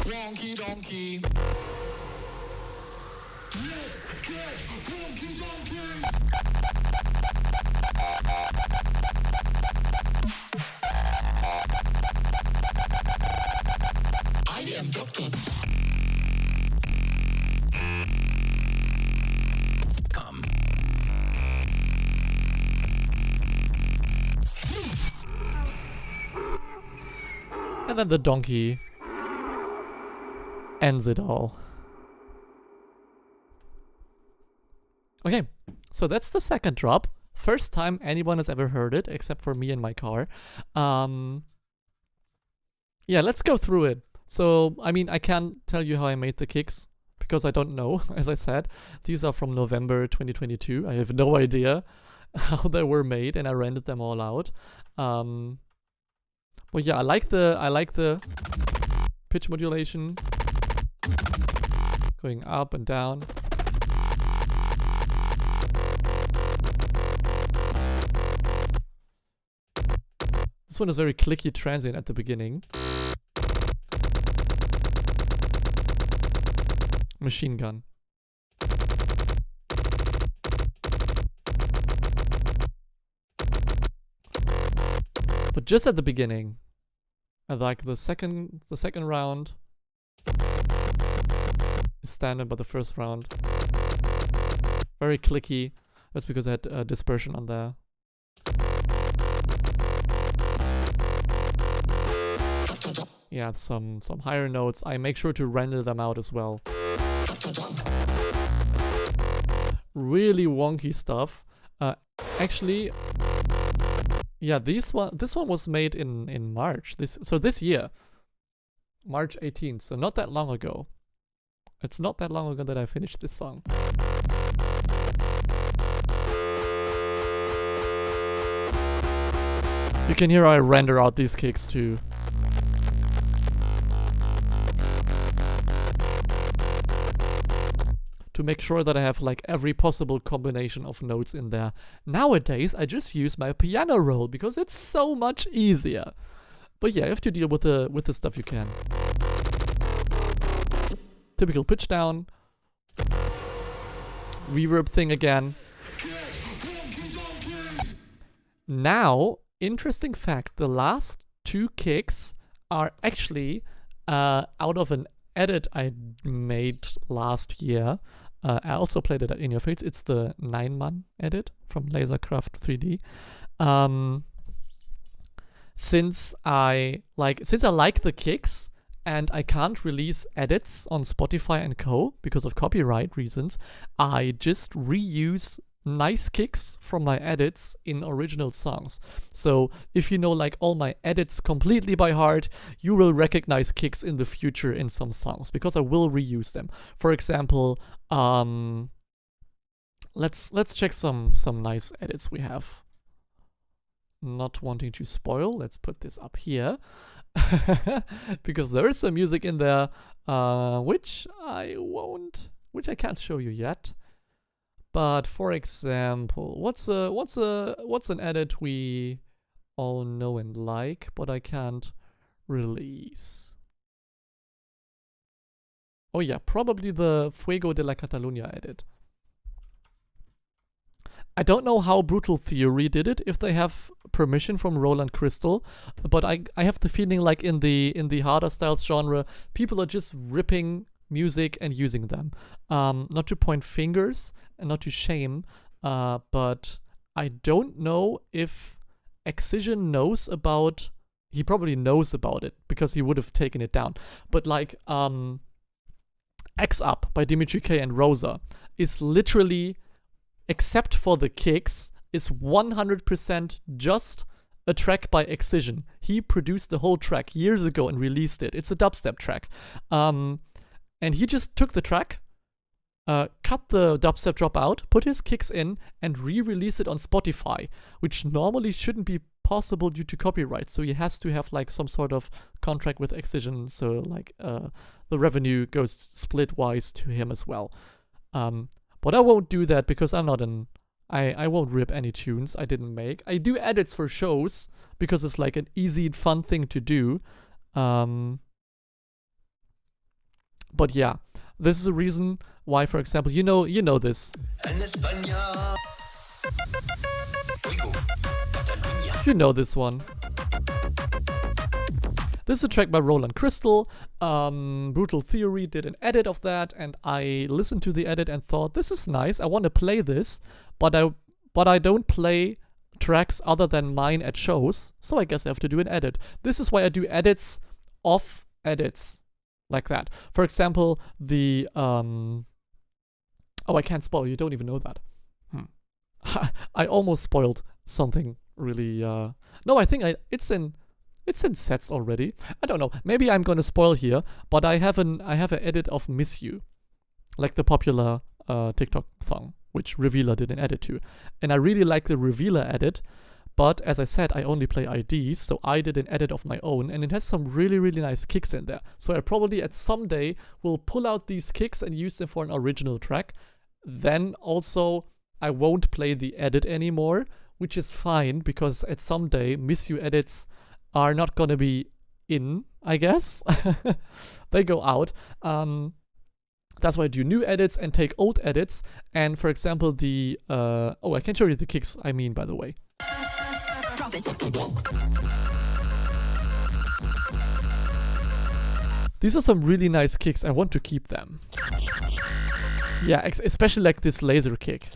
Wonky donkey. Let's get wonky donkey. I am Doctor. Come. And then the donkey ends it all. Okay, so that's the second drop. First time anyone has ever heard it, except for me in my car. Yeah, let's go through it. So, I mean, I can't tell you how I made the kicks, because I don't know, as I said. These are from November 2022. I have no idea how they were made, and I rendered them all out. But yeah, I like the pitch modulation. Going up and down. This one is very clicky transient at the beginning. Machine gun. But just at the beginning, I like the second round is standard, but the first round very clicky. That's because I had dispersion on there. Yeah, some higher notes. I make sure to render them out as well. Really wonky stuff. Actually, yeah, this one was made in March. This year, March 18th. So not that long ago. It's not that long ago that I finished this song. You can hear I render out these kicks too. To make sure that I have like every possible combination of notes in there. Nowadays, I just use my piano roll because it's so much easier. But yeah, you have to deal with the stuff you can. Typical pitch down. Reverb thing again. Now, interesting fact, the last two kicks are actually out of an edit I made last year. I also played it in your face. It's the 9-man edit from Lasercraft 3D. Since I like the kicks and I can't release edits on Spotify and co because of copyright reasons, I just reuse nice kicks from my edits in original songs. So if you know like all my edits completely by heart, you will recognize kicks in the future in some songs because I will reuse them. For example, let's check some nice edits we have. Not wanting to spoil, let's put this up here. Because there is some music in there which I can't show you yet. But for example, what's an edit we all know and like, but I can't release? Oh yeah, probably the Fuego de la Catalunya edit. I don't know how Brutal Theory did it, if they have permission from Roland Crystal, but I have the feeling like in the harder styles genre, people are just ripping music and using them. Not to point fingers and not to shame, but I don't know if Excision knows about. He probably knows about it because he would have taken it down. But like X Up by Dimitri K and Rosa is literally, except for the kicks, is 100% just a track by Excision. He produced the whole track years ago and released it. It's a dubstep track. And he just took the track, cut the dubstep drop out, put his kicks in, and re-release it on Spotify, which normally shouldn't be possible due to copyright. So he has to have like some sort of contract with Excision, so like the revenue goes split-wise to him as well. But I won't do that because I'm not I won't rip any tunes I didn't make. I do edits for shows because it's like an easy, fun thing to do. But yeah, this is a reason why, for example, you know this. You know this one. This is a track by Roland Crystal. Brutal Theory did an edit of that, and I listened to the edit and thought, this is nice. I want to play this, but I don't play tracks other than mine at shows, so I guess I have to do an edit. This is why I do edits of edits like that. For example, the oh, I can't spoil. You don't even know that. I almost spoiled something really. No, I think it's in sets already. I don't know. Maybe I'm gonna spoil here, but I have an edit of Miss You, like the popular TikTok song, which Revealer did an edit to, and I really like the Revealer edit. But as I said, I only play IDs, so I did an edit of my own, and it has some really, really nice kicks in there. So I probably at some day will pull out these kicks and use them for an original track. Then also I won't play the edit anymore, which is fine because at some day Miss You edits are not gonna be in, I guess. They go out. That's why I do new edits and take old edits. And for example, the oh, I can show you the kicks I mean, by the way. Drop it. These are some really nice kicks. I want to keep them. Yeah, especially like this laser kick.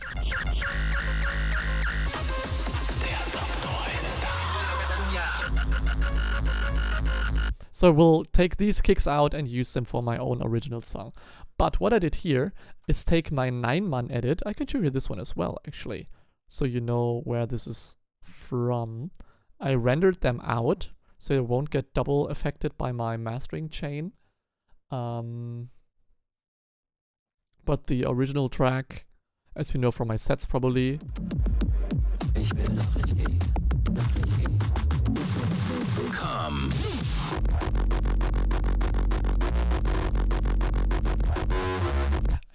So we'll take these kicks out and use them for my own original song. But what I did here is take my 9-man edit. I can show you this one as well, actually, so you know where this is from. I rendered them out so it won't get double affected by my mastering chain. But the original track, as you know from my sets probably, Come.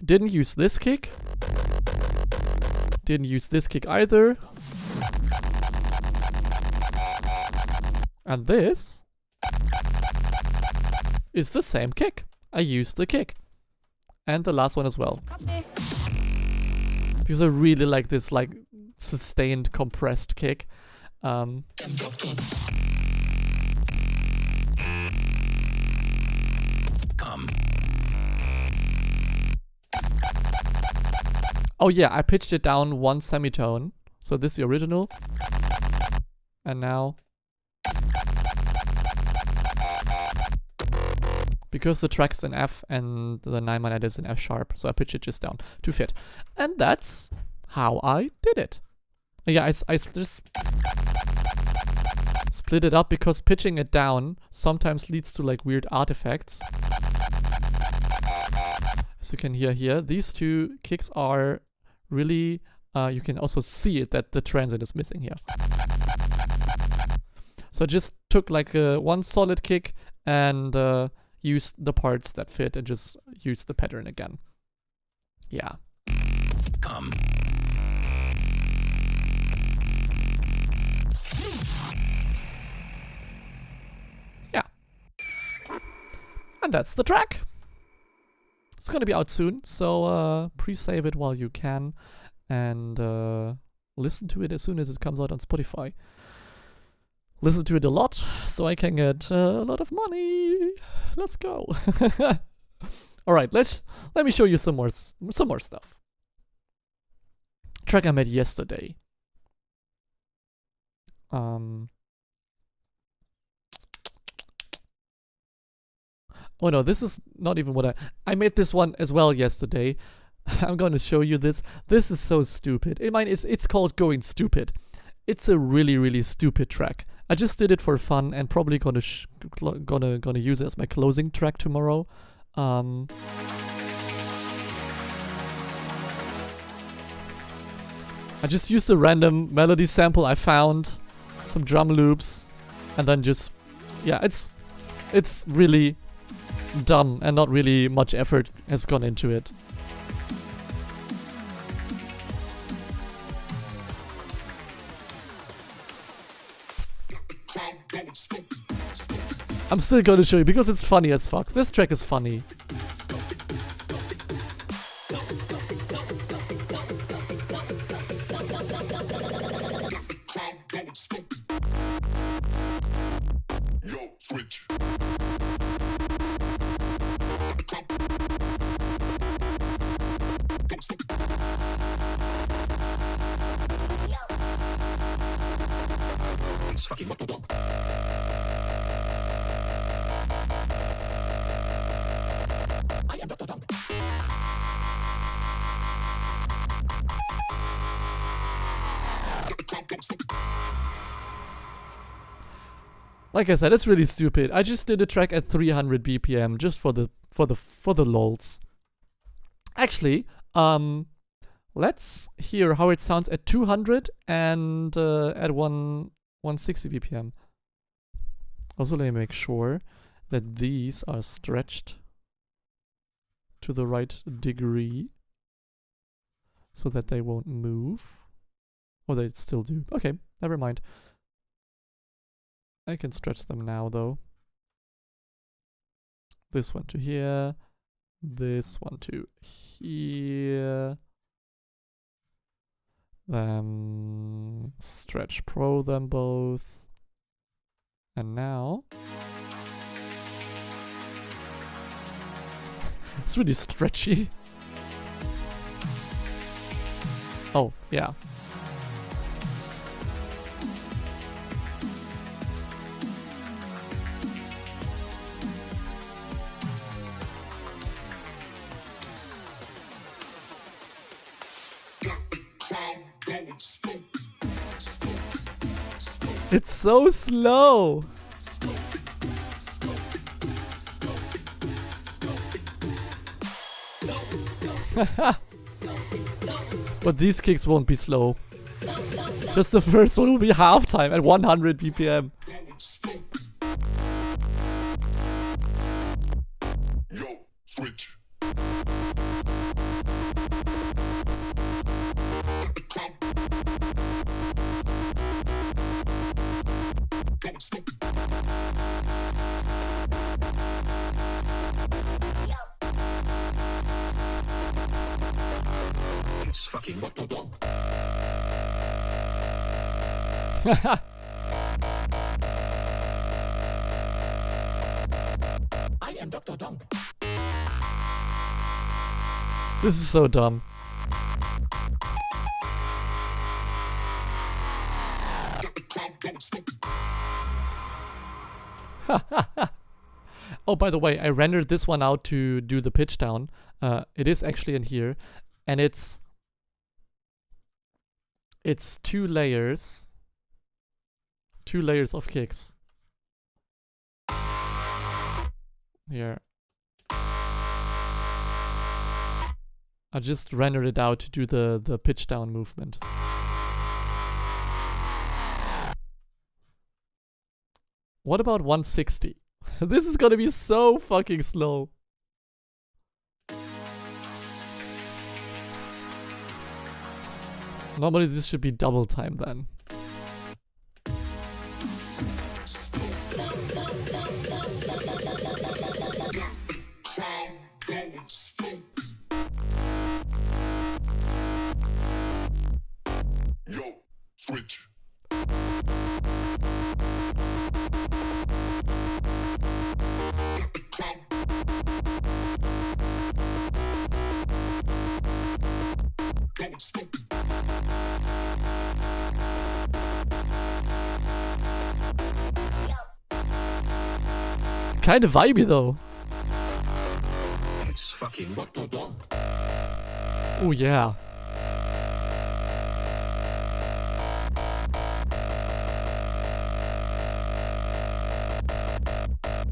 didn't use this kick. Didn't use this kick either. And this is the same kick. I used the kick. And the last one as well. Because I really like this like sustained compressed kick. Come. Oh yeah, I pitched it down one semitone. So this is the original. And now, because the track is in F and the 9-man edit is in F sharp, so I pitched it just down to fit. And that's how I did it. Yeah, I just split it up because pitching it down sometimes leads to like weird artifacts. As you can hear here, these two kicks are really, you can also see it that the transient is missing here. So I just took like one solid kick and used the parts that fit and just used the pattern again. Yeah. Come. Yeah. And that's the track. It's gonna be out soon, so pre-save it while you can, and listen to it as soon as it comes out on Spotify. Listen to it a lot, so I can get a lot of money. Let's go. All right, let me show you some more stuff. Track I made yesterday. Oh no, this is not even what I made this one as well yesterday. I'm gonna show you this. This is so stupid. It's called Going Stupid. It's a really, really stupid track. I just did it for fun and probably gonna use it as my closing track tomorrow. I just used a random melody sample I found, some drum loops, and then just, yeah, it's really dumb and not really much effort has gone into it. I'm still gonna show you because it's funny as fuck. This track is funny. Like I said, it's really stupid. I just did a track at 300 BPM just for the lols. Actually, let's hear how it sounds at 200 and at 160 BPM. Also, let me make sure that these are stretched to the right degree so that they won't move. Or they still do. Okay, never mind. I can stretch them now, though. This one to here. This one to here. Then stretch pro them both. And now... it's really stretchy. Oh, yeah. It's so slow. But these kicks won't be slow. Just the first one will be halftime at 100 BPM. Switch. It's fucking Dr. Dom. I am Dr. Dom. This is so dumb. Oh, by the way, I rendered this one out to do the pitch down. It is actually in here, and it's 2 layers. 2 layers of kicks. Here. I just rendered it out to do the pitch down movement. What about 160? This is gonna be so fucking slow. Normally this should be double time then. switch. Going stupid. Kind of vibey though. It's fucking Dr. Donk. Oh yeah.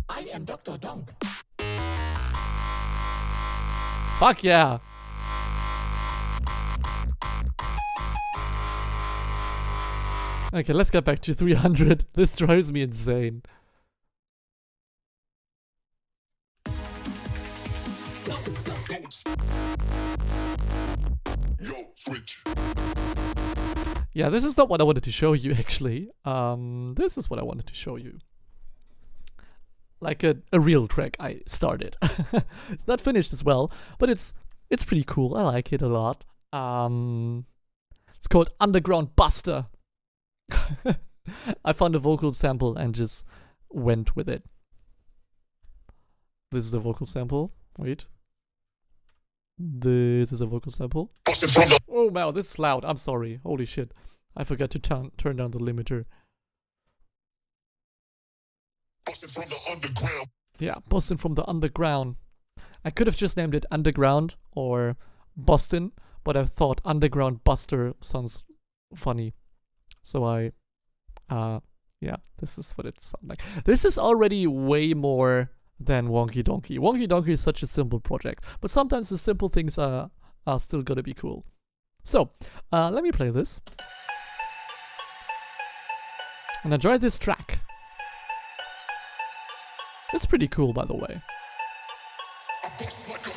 I am Dr. Donk. Fuck yeah. Okay, let's get back to 300. This drives me insane. Yo, switch. Yeah, this is not what I wanted to show you actually. This is what I wanted to show you. Like a real track I started. It's not finished as well, but it's pretty cool. I like it a lot. It's called Underground Buster. I found a vocal sample and just went with it. This is a vocal sample. Wait. This is a vocal sample. Oh wow, this is loud. I'm sorry. Holy shit. I forgot to turn down the limiter. Bustin' from the underground. Yeah, Boston from the underground. I could have just named it Underground or Boston, but I thought Underground Buster sounds funny. So yeah, this is what it sounds like. This is already way more than Wonkey Donkey. Wonkey Donkey is such a simple project, but sometimes the simple things are still gonna be cool. So, let me play this. And enjoy this track. It's pretty cool, by the way. I bust like a.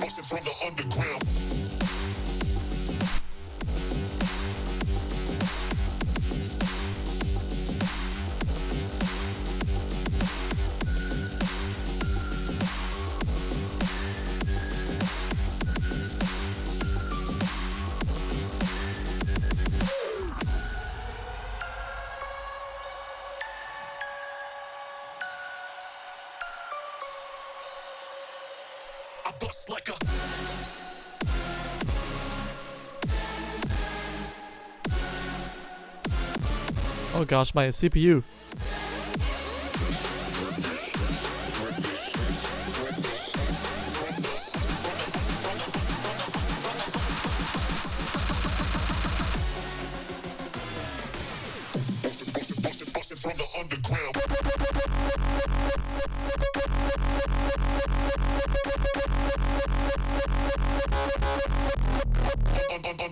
Bustin' from the underground. I bust like a. Oh gosh, my CPU. Bustin' from the underground.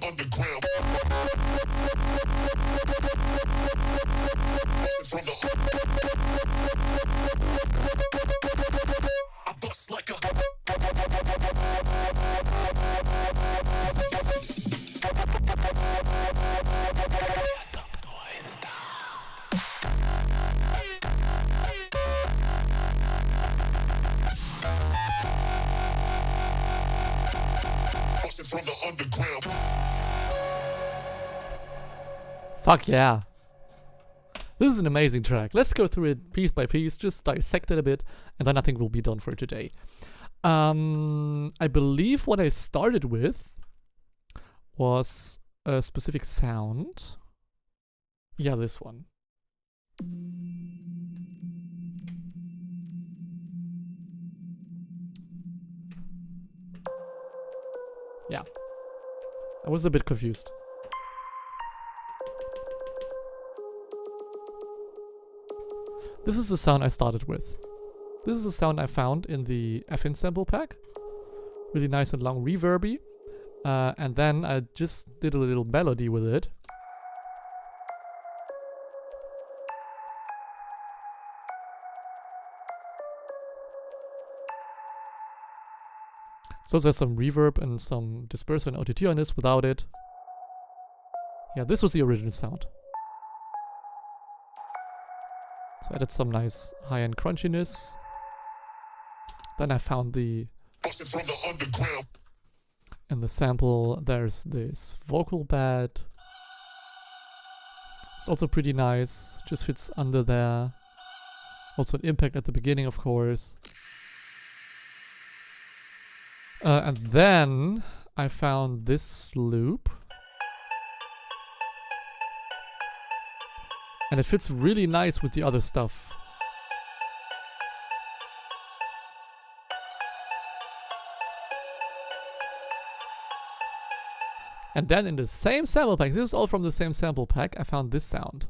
Underground. Bustin' from the. I bust like a. Bustin' from the underground. Fuck yeah. This is an amazing track. Let's go through it piece by piece, just dissect it a bit, and then I think we'll be done for today. I believe what I started with was a specific sound. Yeah, this one. Yeah. I was a bit confused. This is the sound I started with. This is the sound I found in the FN sample pack. Really nice and long reverby. And then I just did a little melody with it. So there's some reverb and some disperser and OTT on this without it. Yeah, this was the original sound. So I added some nice high-end crunchiness. Then I found the Busting from the underground. in the sample there's this vocal bed. It's also pretty nice. Just fits under there. Also an impact at the beginning, of course. And then I found this loop. And it fits really nice with the other stuff. And then in the same sample pack, this is all from the same sample pack, I found this sound.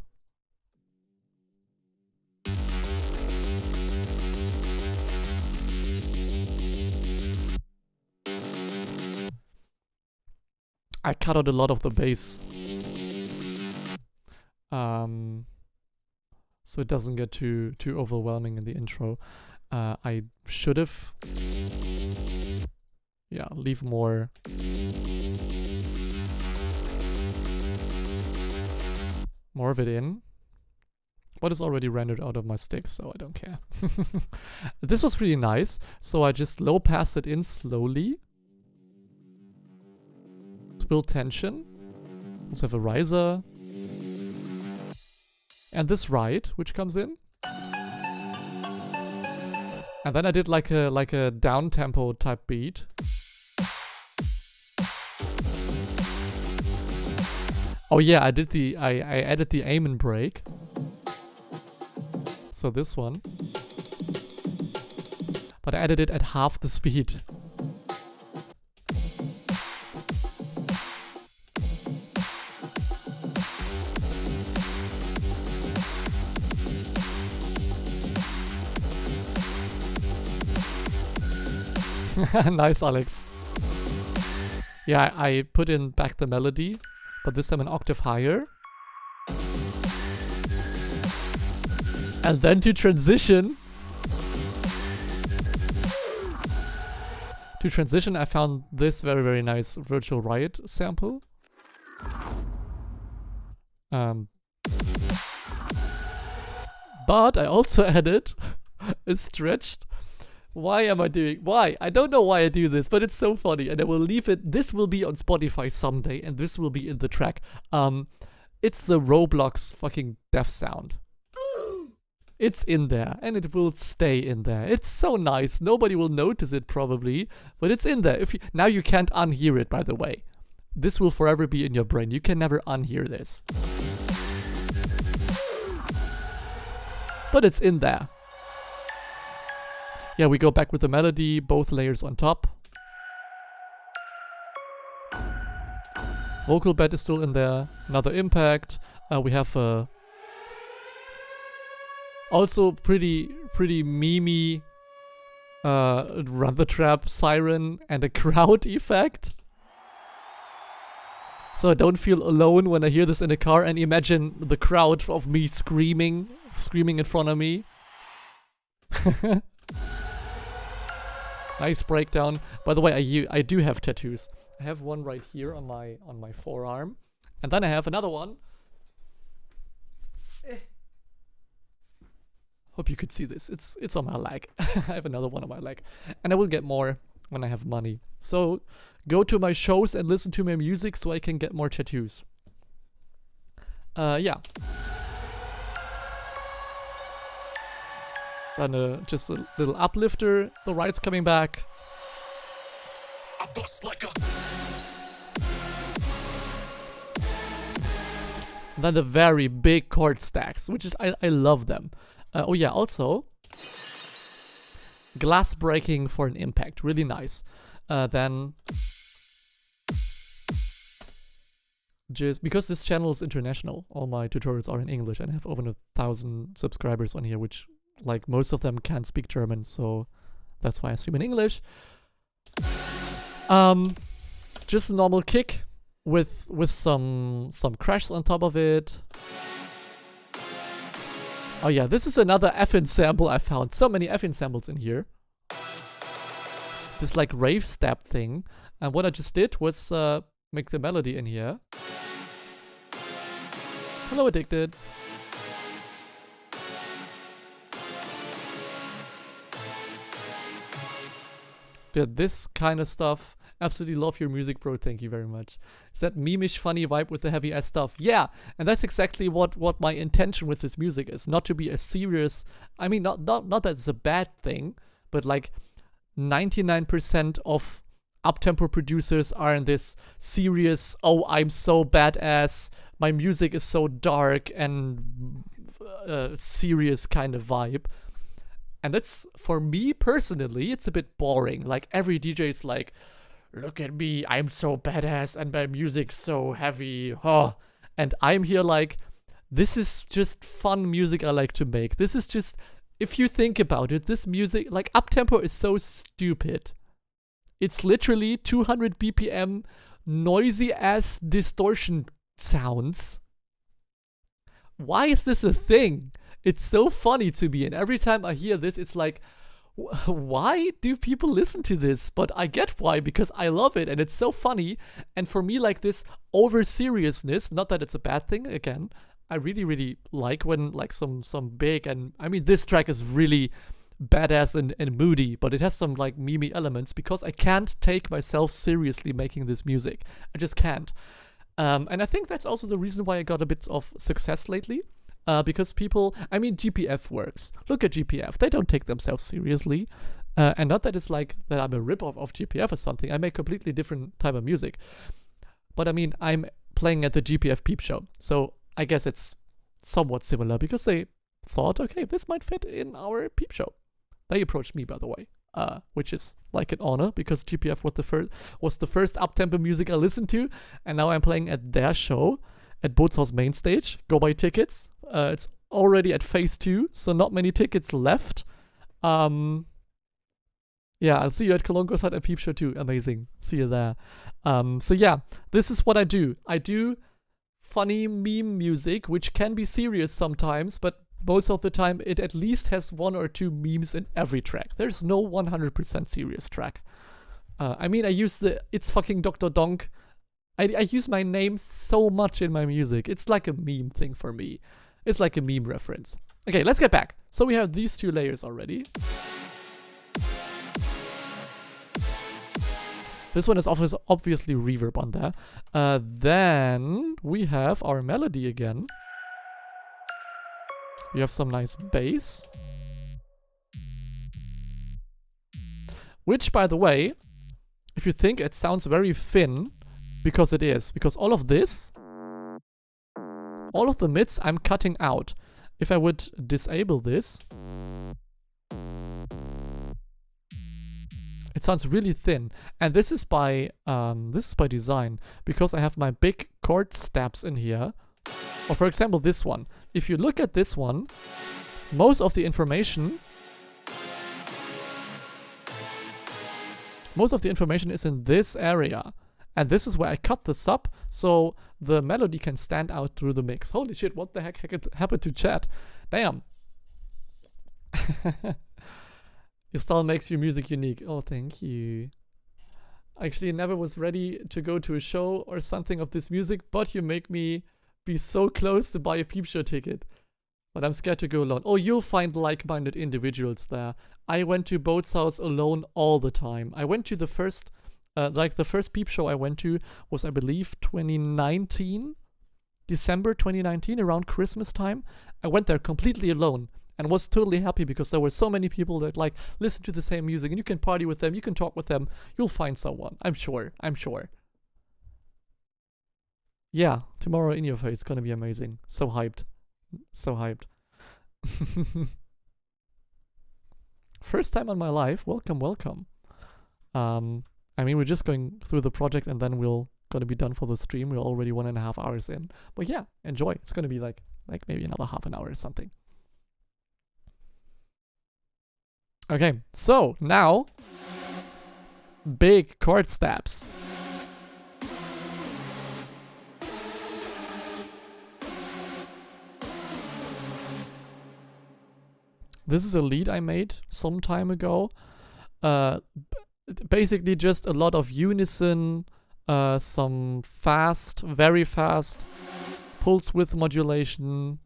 I cut out a lot of the bass. So it doesn't get too overwhelming in the intro. I should have, yeah, leave more of it in. But it's already rendered out of my stick, so I don't care. This was pretty nice. So I just low passed it in slowly to build tension. Also have a riser. And this ride, which comes in. And then I did like a down tempo type beat. Oh yeah, I added the aim and break. So this one. But I added it at half the speed. Nice, Alex. Yeah, I put in back the melody, but this time an octave higher. And then to transition. I found this very, very nice Virtual Riot sample. But I also added a stretched. Why? I don't know why I do this, but it's so funny, and I will leave it. This will be on Spotify someday, and this will be in the track. It's the Roblox fucking death sound. It's in there, and it will stay in there. It's so nice. Nobody will notice it probably, but it's in there. Now you can't unhear it, by the way. This will forever be in your brain. You can never unhear this. But it's in there. Yeah, we go back with the melody, both layers on top. Vocal bed is still in there. Another impact. We have a also pretty memey Run the Trap siren and a crowd effect. So I don't feel alone when I hear this in a car, and imagine the crowd of me screaming in front of me. Nice breakdown. By the way, I do have tattoos. I have one right here on my forearm, and then I have another one. Hope you could see this. It's on my leg. I have another one on my leg, and I will get more when I have money. So go to my shows and listen to my music so I can get more tattoos. Yeah. Then just a little uplifter. The ride's coming back. I bust like a And then the very big chord stacks, which is I love them. Oh yeah, also glass breaking for an impact, really nice. Then just because this channel is international, all my tutorials are in English, and I have over 1,000 subscribers on here, which like most of them can't speak German, so that's why I stream in English. Just a normal kick with some crashes on top of it. Oh yeah, this is another FN sample I found. So many FN samples in here. This like rave step thing. And what I just did was make the melody in here. Hello, Addicted. this kind of stuff. Absolutely love your music, bro. Thank you very much. Is that meme-ish funny vibe with the heavy ass stuff? Yeah, and that's exactly what my intention with this music is. Not to be a serious. I mean, not that it's a bad thing, but like 99% of uptempo producers are in this serious. Oh, I'm so badass. My music is so dark and serious kind of vibe. And that's, for me personally, it's a bit boring. Like every DJ is like, look at me, I'm so badass and my music's so heavy. Oh. And I'm here like, this is just fun music I like to make. This is just, if you think about it, this music, like uptempo is so stupid. It's literally 200 BPM noisy ass distortion sounds. Why is this a thing? It's so funny to me, and every time I hear this, it's like, why do people listen to this? But I get why, because I love it, and it's so funny. And for me, like this over seriousness, not that it's a bad thing, again, I really, really like when like some big, and I mean, this track is really badass and moody, but it has some like meme elements, because I can't take myself seriously making this music. I just can't. And I think that's also the reason why I got a bit of success lately. Because people, I mean, GPF works. Look at GPF. They don't take themselves seriously. And not that it's like that I'm a rip-off of GPF or something. I make completely different type of music. But I mean, I'm playing at the GPF Peep Show. So I guess it's somewhat similar, because they thought, okay, this might fit in our Peep Show. They approached me, by the way, which is like an honor, because GPF was the first uptempo music I listened to. And now I'm playing at their show at Bootshaus main stage. Go buy tickets. It's already at phase 2, so not many tickets left. Yeah, I'll see you at Coloncoside and Peep Show too. Amazing. See you there. So yeah, this is what I do. I do funny meme music, which can be serious sometimes, but most of the time it at least has 1 or 2 memes in every track. There's no 100% serious track. I mean, I use the It's Fucking Dr. Donk. I use my name so much in my music. It's like a meme thing for me. It's like a meme reference. Okay, let's get back. So we have these 2 layers already. This one is obviously reverb on there. Then we have our melody again. We have some nice bass. Which, by the way, if you think it sounds very thin, because it is. Because all of this, all of the mids I'm cutting out. If I would disable this, it sounds really thin. And this is by design, because I have my big chord stabs in here. Or for example, this one. If you look at this one, most of the information is in this area. And this is where I cut the sub, so the melody can stand out through the mix. Holy shit, what the heck happened to chat? Damn. Your style makes your music unique. Oh, thank you. Actually, I never was ready to go to a show or something of this music, but you make me be so close to buy a Peep Show ticket. But I'm scared to go alone. Oh, you'll find like-minded individuals there. I went to Bootshaus alone all the time. I went to the first... the first Peep Show I went to was, I believe, 2019, December 2019, around Christmas time. I went there completely alone and was totally happy, because there were so many people that like listen to the same music, and you can party with them, you can talk with them, you'll find someone. I'm sure. Yeah, tomorrow in your face, gonna be amazing. So hyped. So hyped. First time on my life. Welcome, welcome. I mean, we're just going through the project, and then we're gonna be done for the stream. We're already 1.5 hours in. But yeah, enjoy. It's gonna be like maybe another half an hour or something. Okay, so now big chord stabs. This is a lead I made some time ago. Basically just a lot of unison, some fast, very fast pulse width modulation.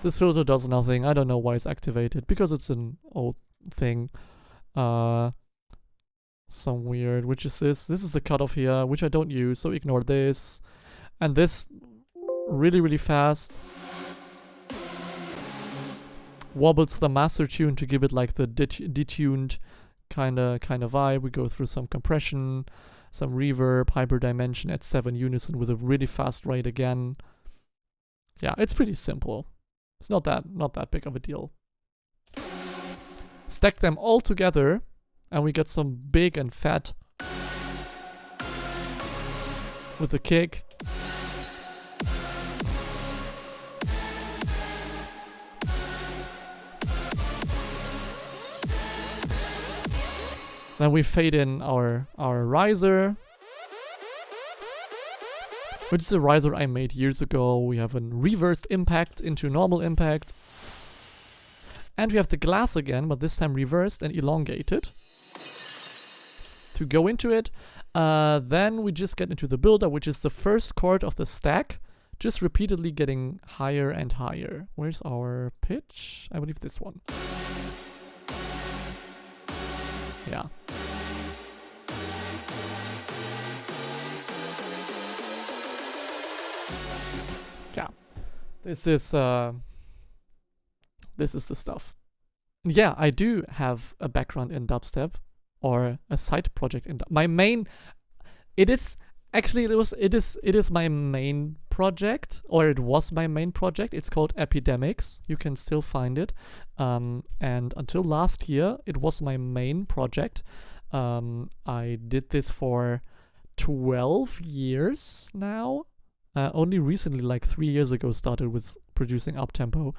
This filter does nothing. I don't know why it's activated, because it's an old thing. some weird, which is this. This is the cutoff here, which I don't use, so ignore this. And this really, really fast wobbles the master tune to give it like the detuned kind of vibe. We go through some compression, some reverb, hyperdimension at 7 unison with a really fast rate again. Yeah, it's pretty simple. It's not that big of a deal. Stack them all together and we get some big and fat with the kick. Then we fade in our riser, which is a riser I made years ago. We have a reversed impact into normal impact. And we have the glass again, but this time reversed and elongated. To go into it, then we just get into the builder, which is the first chord of the stack, just repeatedly getting higher and higher. Where's our pitch? I believe this one. Yeah. Yeah. This is the stuff. Yeah, I do have a background in dubstep or a side project in my main. It is my main project, or it was my main project. It's called Epidemics. You can still find it. And until last year, it was my main project. I did this for 12 years now. Only recently, like 3 years ago, started with producing uptempo.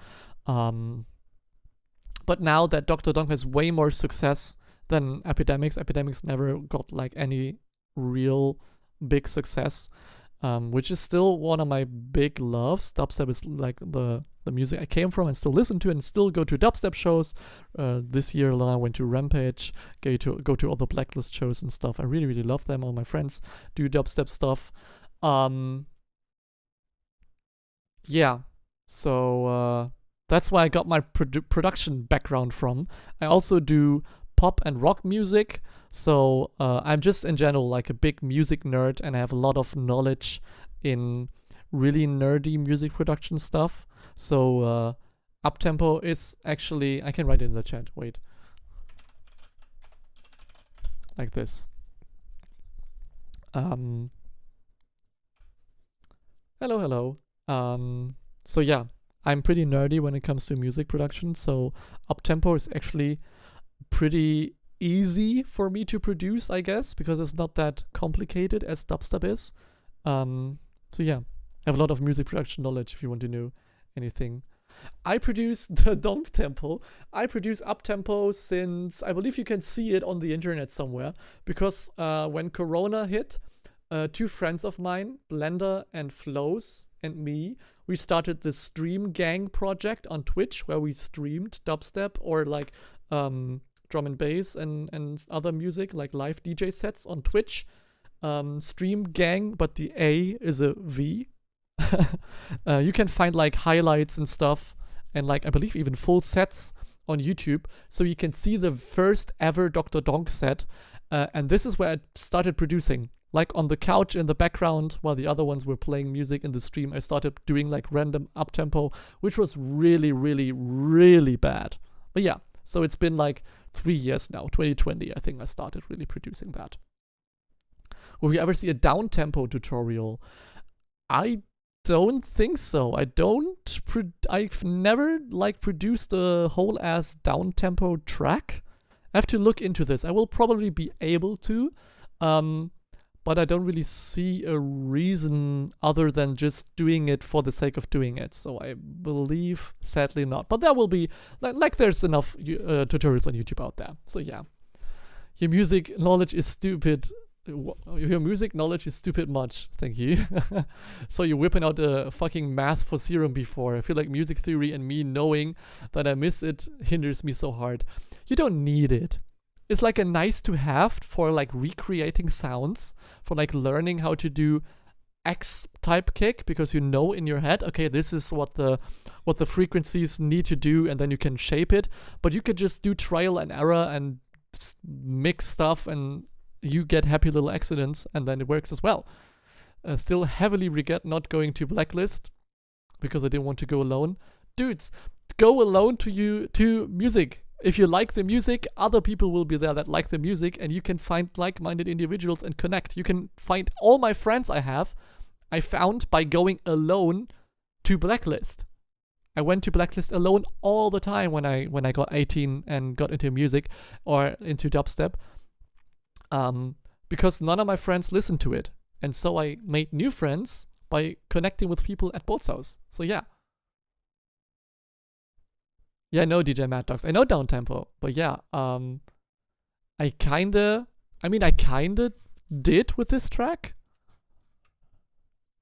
But now that Dr. Donk has way more success than Epidemics never got like any real big success, which is still one of my big loves. Dubstep is like the music I came from and still listen to and still go to dubstep shows. This year I went to Rampage, go to all the Blacklist shows and stuff. I really, really love them. All my friends do dubstep stuff. Yeah, so that's why I got my production background from. I also do pop and rock music, so I'm just in general like a big music nerd, and I have a lot of knowledge in really nerdy music production stuff. So uptempo is actually, I can write it in the chat, wait. Like this. Hello. So yeah, I'm pretty nerdy when it comes to music production, so uptempo is actually pretty easy for me to produce, I guess, because it's not that complicated as dubstep is. So yeah, I have a lot of music production knowledge if you want to know anything. I produce the donk tempo. I produce uptempo since, I believe you can see it on the internet somewhere, because when Corona hit, 2 friends of mine, Blender and Flows, and me, we started the Stream Gang project on Twitch, where we streamed dubstep or like drum and bass and other music, like live DJ sets on Twitch. Stream Gang, but the A is a V. You can find like highlights and stuff, and like I believe even full sets on YouTube, so you can see the first ever Dr. Donk set. And this is where I started producing. Like on the couch in the background while the other ones were playing music in the stream, I started doing like random uptempo, which was really, really, really bad. But yeah, so it's been like 3 years now, 2020, I think I started really producing that. Will we ever see a downtempo tutorial? I don't think so. I've never like produced a whole ass downtempo track. I have to look into this. I will probably be able to. But I don't really see a reason other than just doing it for the sake of doing it. So I believe, sadly, not. But there will be, like there's enough tutorials on YouTube out there. So yeah. Your music knowledge is stupid. Your music knowledge is stupid much. Thank you. So you're whipping out a fucking math for Serum before. I feel like music theory and me knowing that I miss it hinders me so hard. You don't need it. It's like a nice to have for like recreating sounds, for like learning how to do X type kick, because you know in your head, okay, this is what the frequencies need to do, and then you can shape it. But you could just do trial and error and mix stuff and you get happy little accidents, and then it works as well. Still heavily regret not going to Blacklist because I didn't want to go alone. Dudes, go alone to music. If you like the music, other people will be there that like the music, and you can find like-minded individuals and connect. You can find all my friends I found by going alone to Blacklist. I went to Blacklist alone all the time when I got 18 and got into music or into dubstep. Because none of my friends listened to it. And so I made new friends by connecting with people at Bootshaus. So yeah. Yeah, I know DJ Mad Dogs. I know Downtempo. But yeah, I kinda did with this track.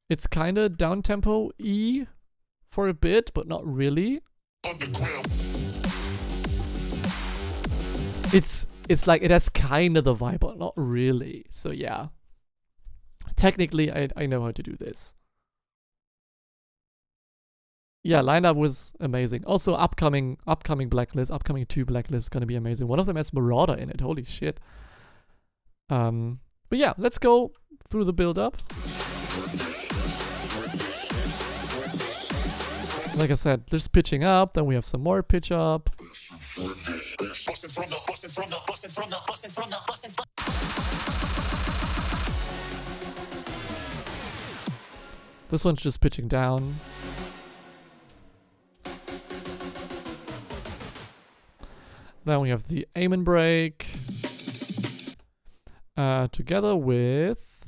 It's kinda downtempo-y for a bit, but not really. Underground. It's like it has kind of the vibe, but not really. So yeah. Technically, I know how to do this. Yeah, lineup was amazing. Also, upcoming Blacklist, upcoming 2 Blacklist is gonna be amazing. One of them has Marauder in it. Holy shit. But yeah, let's go through the build-up. Like I said, there's pitching up, then we have some more pitch up. This one's just pitching down. Then we have the aim and break. Together with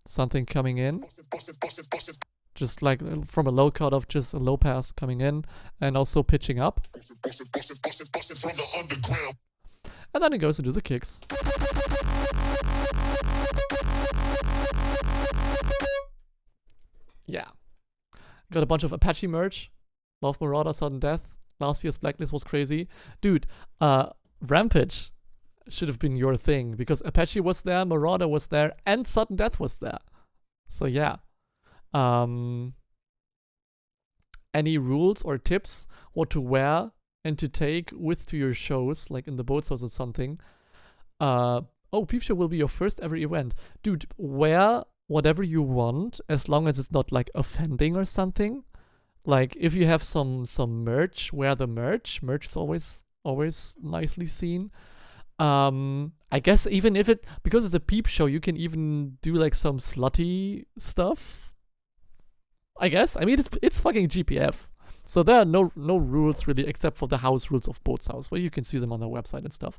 something coming in. Just like from a low cutoff, just a low pass coming in. And also pitching up. And then it goes into the kicks. Yeah. Got a bunch of Apache merch. Love Marauder, Sudden Death. Last year's Blacklist was crazy. Dude, Rampage should have been your thing, because Apache was there, Marauder was there, and Sudden Death was there. So yeah. Any rules or tips what to wear and to take with to your shows, like in the Bootshaus or something? Oh, Peep Show will be your first ever event. Dude, wear whatever you want, as long as it's not like offending or something. Like if you have some merch, wear the merch. Merch is always nicely seen. I guess even if because it's a Peep Show, you can even do like some slutty stuff. I guess. I mean, it's fucking GPF. So there are no rules really, except for the house rules of Bootshaus, where you can see them on their website and stuff.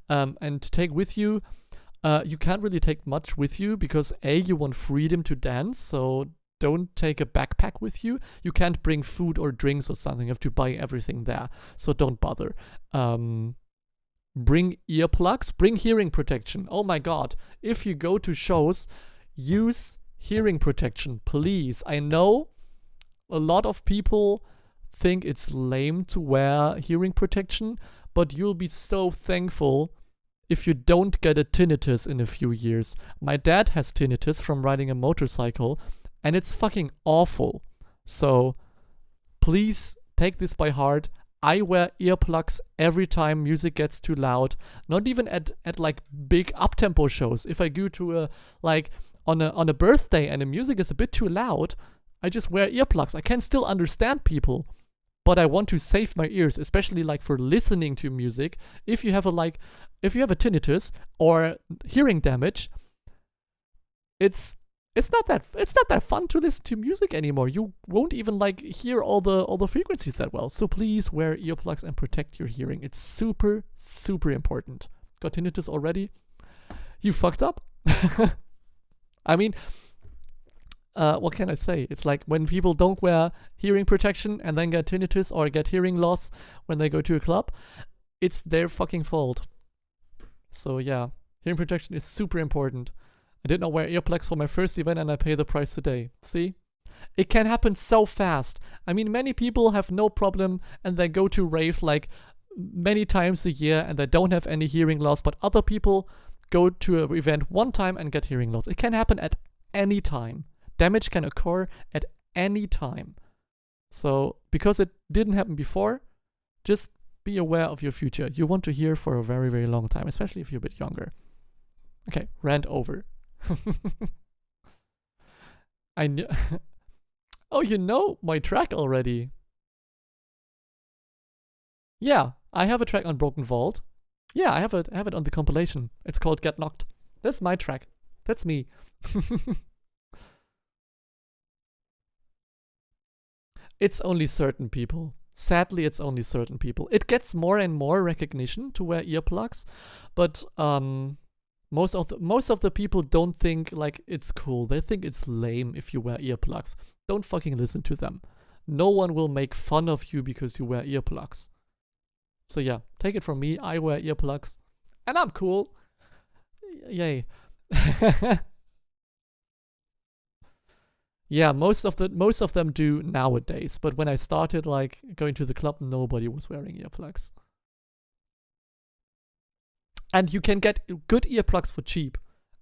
And to take with you, you can't really take much with you because you want freedom to dance, so don't take a backpack with you. You can't bring food or drinks or something. You have to buy everything there, so don't bother. Bring earplugs, bring hearing protection. Oh my god, if you go to shows, use hearing protection, please. I know a lot of people think it's lame to wear hearing protection, but you'll be so thankful if you don't get a tinnitus in a few years. My dad has tinnitus from riding a motorcycle, and it's fucking awful. So please take this by heart. I wear earplugs every time music gets too loud. Not even at like big uptempo shows. If I go to on a birthday and the music is a bit too loud, I just wear earplugs. I can still understand people, but I want to save my ears, especially like for listening to music. If you have a tinnitus or hearing damage, it's not that fun to listen to music anymore. You won't even like hear all the frequencies that well. So please wear earplugs and protect your hearing. It's super, super important. Got tinnitus already? You fucked up. I mean, what can I say? It's like when people don't wear hearing protection and then get tinnitus or get hearing loss when they go to a club, it's their fucking fault. So yeah, hearing protection is super important. I did not wear earplugs for my first event and I pay the price today. See? It can happen so fast. I mean, many people have no problem and they go to raves like many times a year and they don't have any hearing loss, but other people go to an event one time and get hearing loss. It can happen at any time. Damage can occur at any time. So, because it didn't happen before, just be aware of your future. You want to hear for a very, very long time, especially if you're a bit younger. Okay, rant over. I knew. Oh, you know my track already. Yeah, I have a track on Broken Vault. Yeah, I have it on the compilation. It's called Get Knocked. That's my track. That's me. It's only certain people. Sadly, it's only certain people. It gets more and more recognition to wear earplugs, but most of the people don't think like it's cool. They think it's lame if you wear earplugs. Don't fucking listen to them. No one will make fun of you because you wear earplugs. So yeah, take it from me. I wear earplugs, and I'm cool. Yay. Yeah, most of them do nowadays, but when I started like going to the club, nobody was wearing earplugs. And you can get good earplugs for cheap.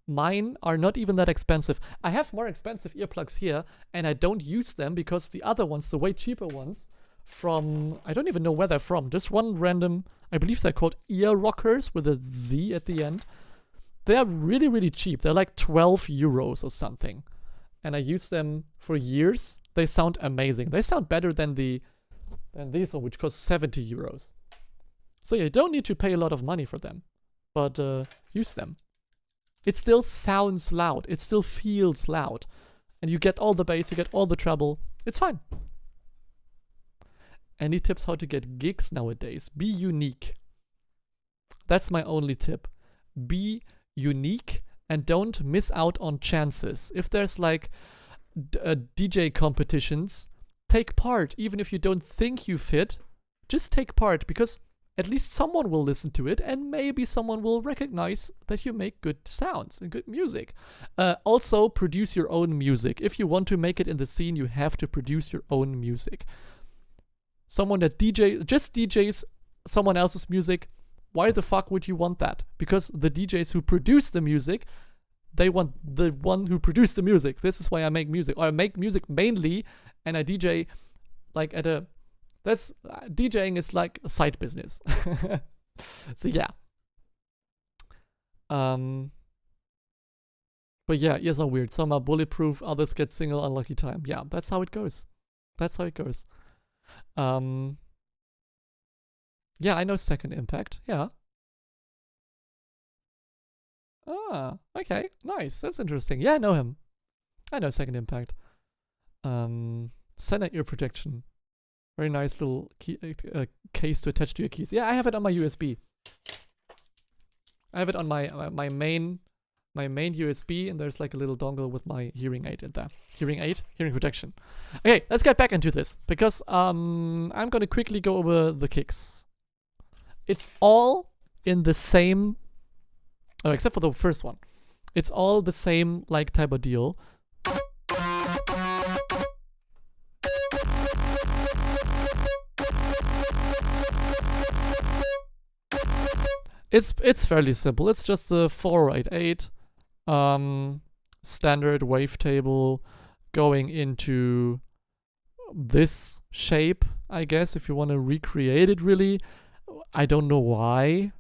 Mine are not even that expensive. I have more expensive earplugs here, and I don't use them because the other ones, the way cheaper ones, from, I don't even know where they're from. Just one random, I believe they're called ear rockers with a Z at the end. They're really, really cheap. They're like 12 euros or something. And I use them for years. They sound amazing. They sound better than these one, which cost 70 euros. So you don't need to pay a lot of money for them, but use them. It still sounds loud. It still feels loud. And you get all the bass, you get all the treble. It's fine. Any tips how to get gigs nowadays? Be unique. That's my only tip. Be unique and don't miss out on chances. If there's like DJ competitions, take part. Even if you don't think you fit, just take part, because at least someone will listen to it and maybe someone will recognize that you make good sounds and good music. Also, produce your own music. If you want to make it in the scene, you have to produce your own music. Someone that just DJs someone else's music, why the fuck would you want that? Because the DJs who produce the music, they want the one who produced the music. This is why I make music. Or I make music mainly, and I DJ like at a... DJing is like a side business. So yeah. But yeah, ears are weird. Some are bulletproof, others get single unlucky time. Yeah, that's how it goes. That's how it goes. Yeah, I know Second Impact. Yeah. Ah, okay. Nice. That's interesting. Yeah, I know him. I know Second Impact. Senate ear protection. Very nice little key, case to attach to your keys. Yeah, I have it on my USB. I have it on my main USB, and there's like a little dongle with my hearing aid in there. Hearing protection. Okay, let's get back into this, because I'm gonna quickly go over the kicks. It's all in the same, except for the first one. It's all the same like type of deal. It's fairly simple. It's just a 488 standard wavetable going into this shape, I guess, if you want to recreate it really. I don't know why.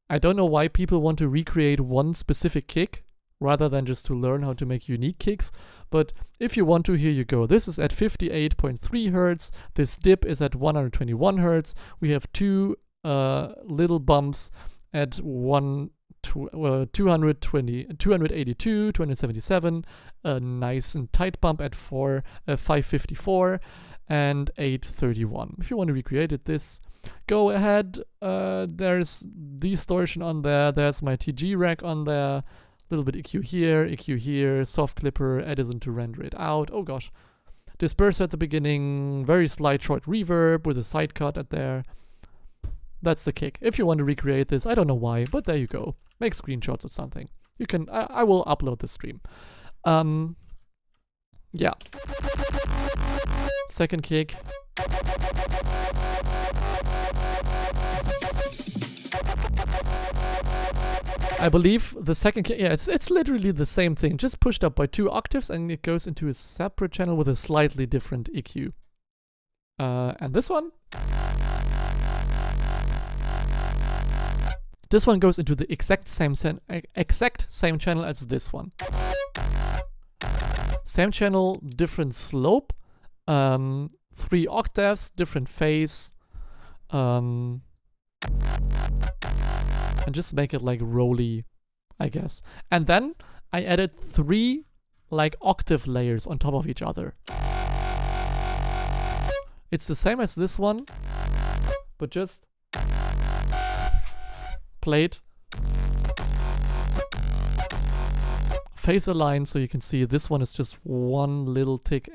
I don't know why people want to recreate one specific kick rather than just to learn how to make unique kicks. But if you want to, here you go. This is at 58.3 hertz. This dip is at 121 hertz. We have two little bumps at 282, 277, a nice and tight bump at 554, and 831. If you want to recreate it, this, go ahead. There's distortion on there. There's my TG rack on there. A little bit EQ here, soft clipper, Edison to render it out. Oh gosh. Disperser at the beginning, very slight short reverb with a side cut at there. That's the kick. If you want to recreate this, I don't know why, but there you go. Make screenshots or something. You can, I will upload the stream. Yeah. Second kick. I believe the second kick, yeah, it's literally the same thing, just pushed up by 2 octaves, and it goes into a separate channel with a slightly different EQ. And this one? This one goes into the exact same channel as this one. Same channel, different slope, 3 octaves, different phase, and just make it like rolly, I guess. And then I added 3 like octave layers on top of each other. It's the same as this one, but just played phase align, so you can see this one is just one little tick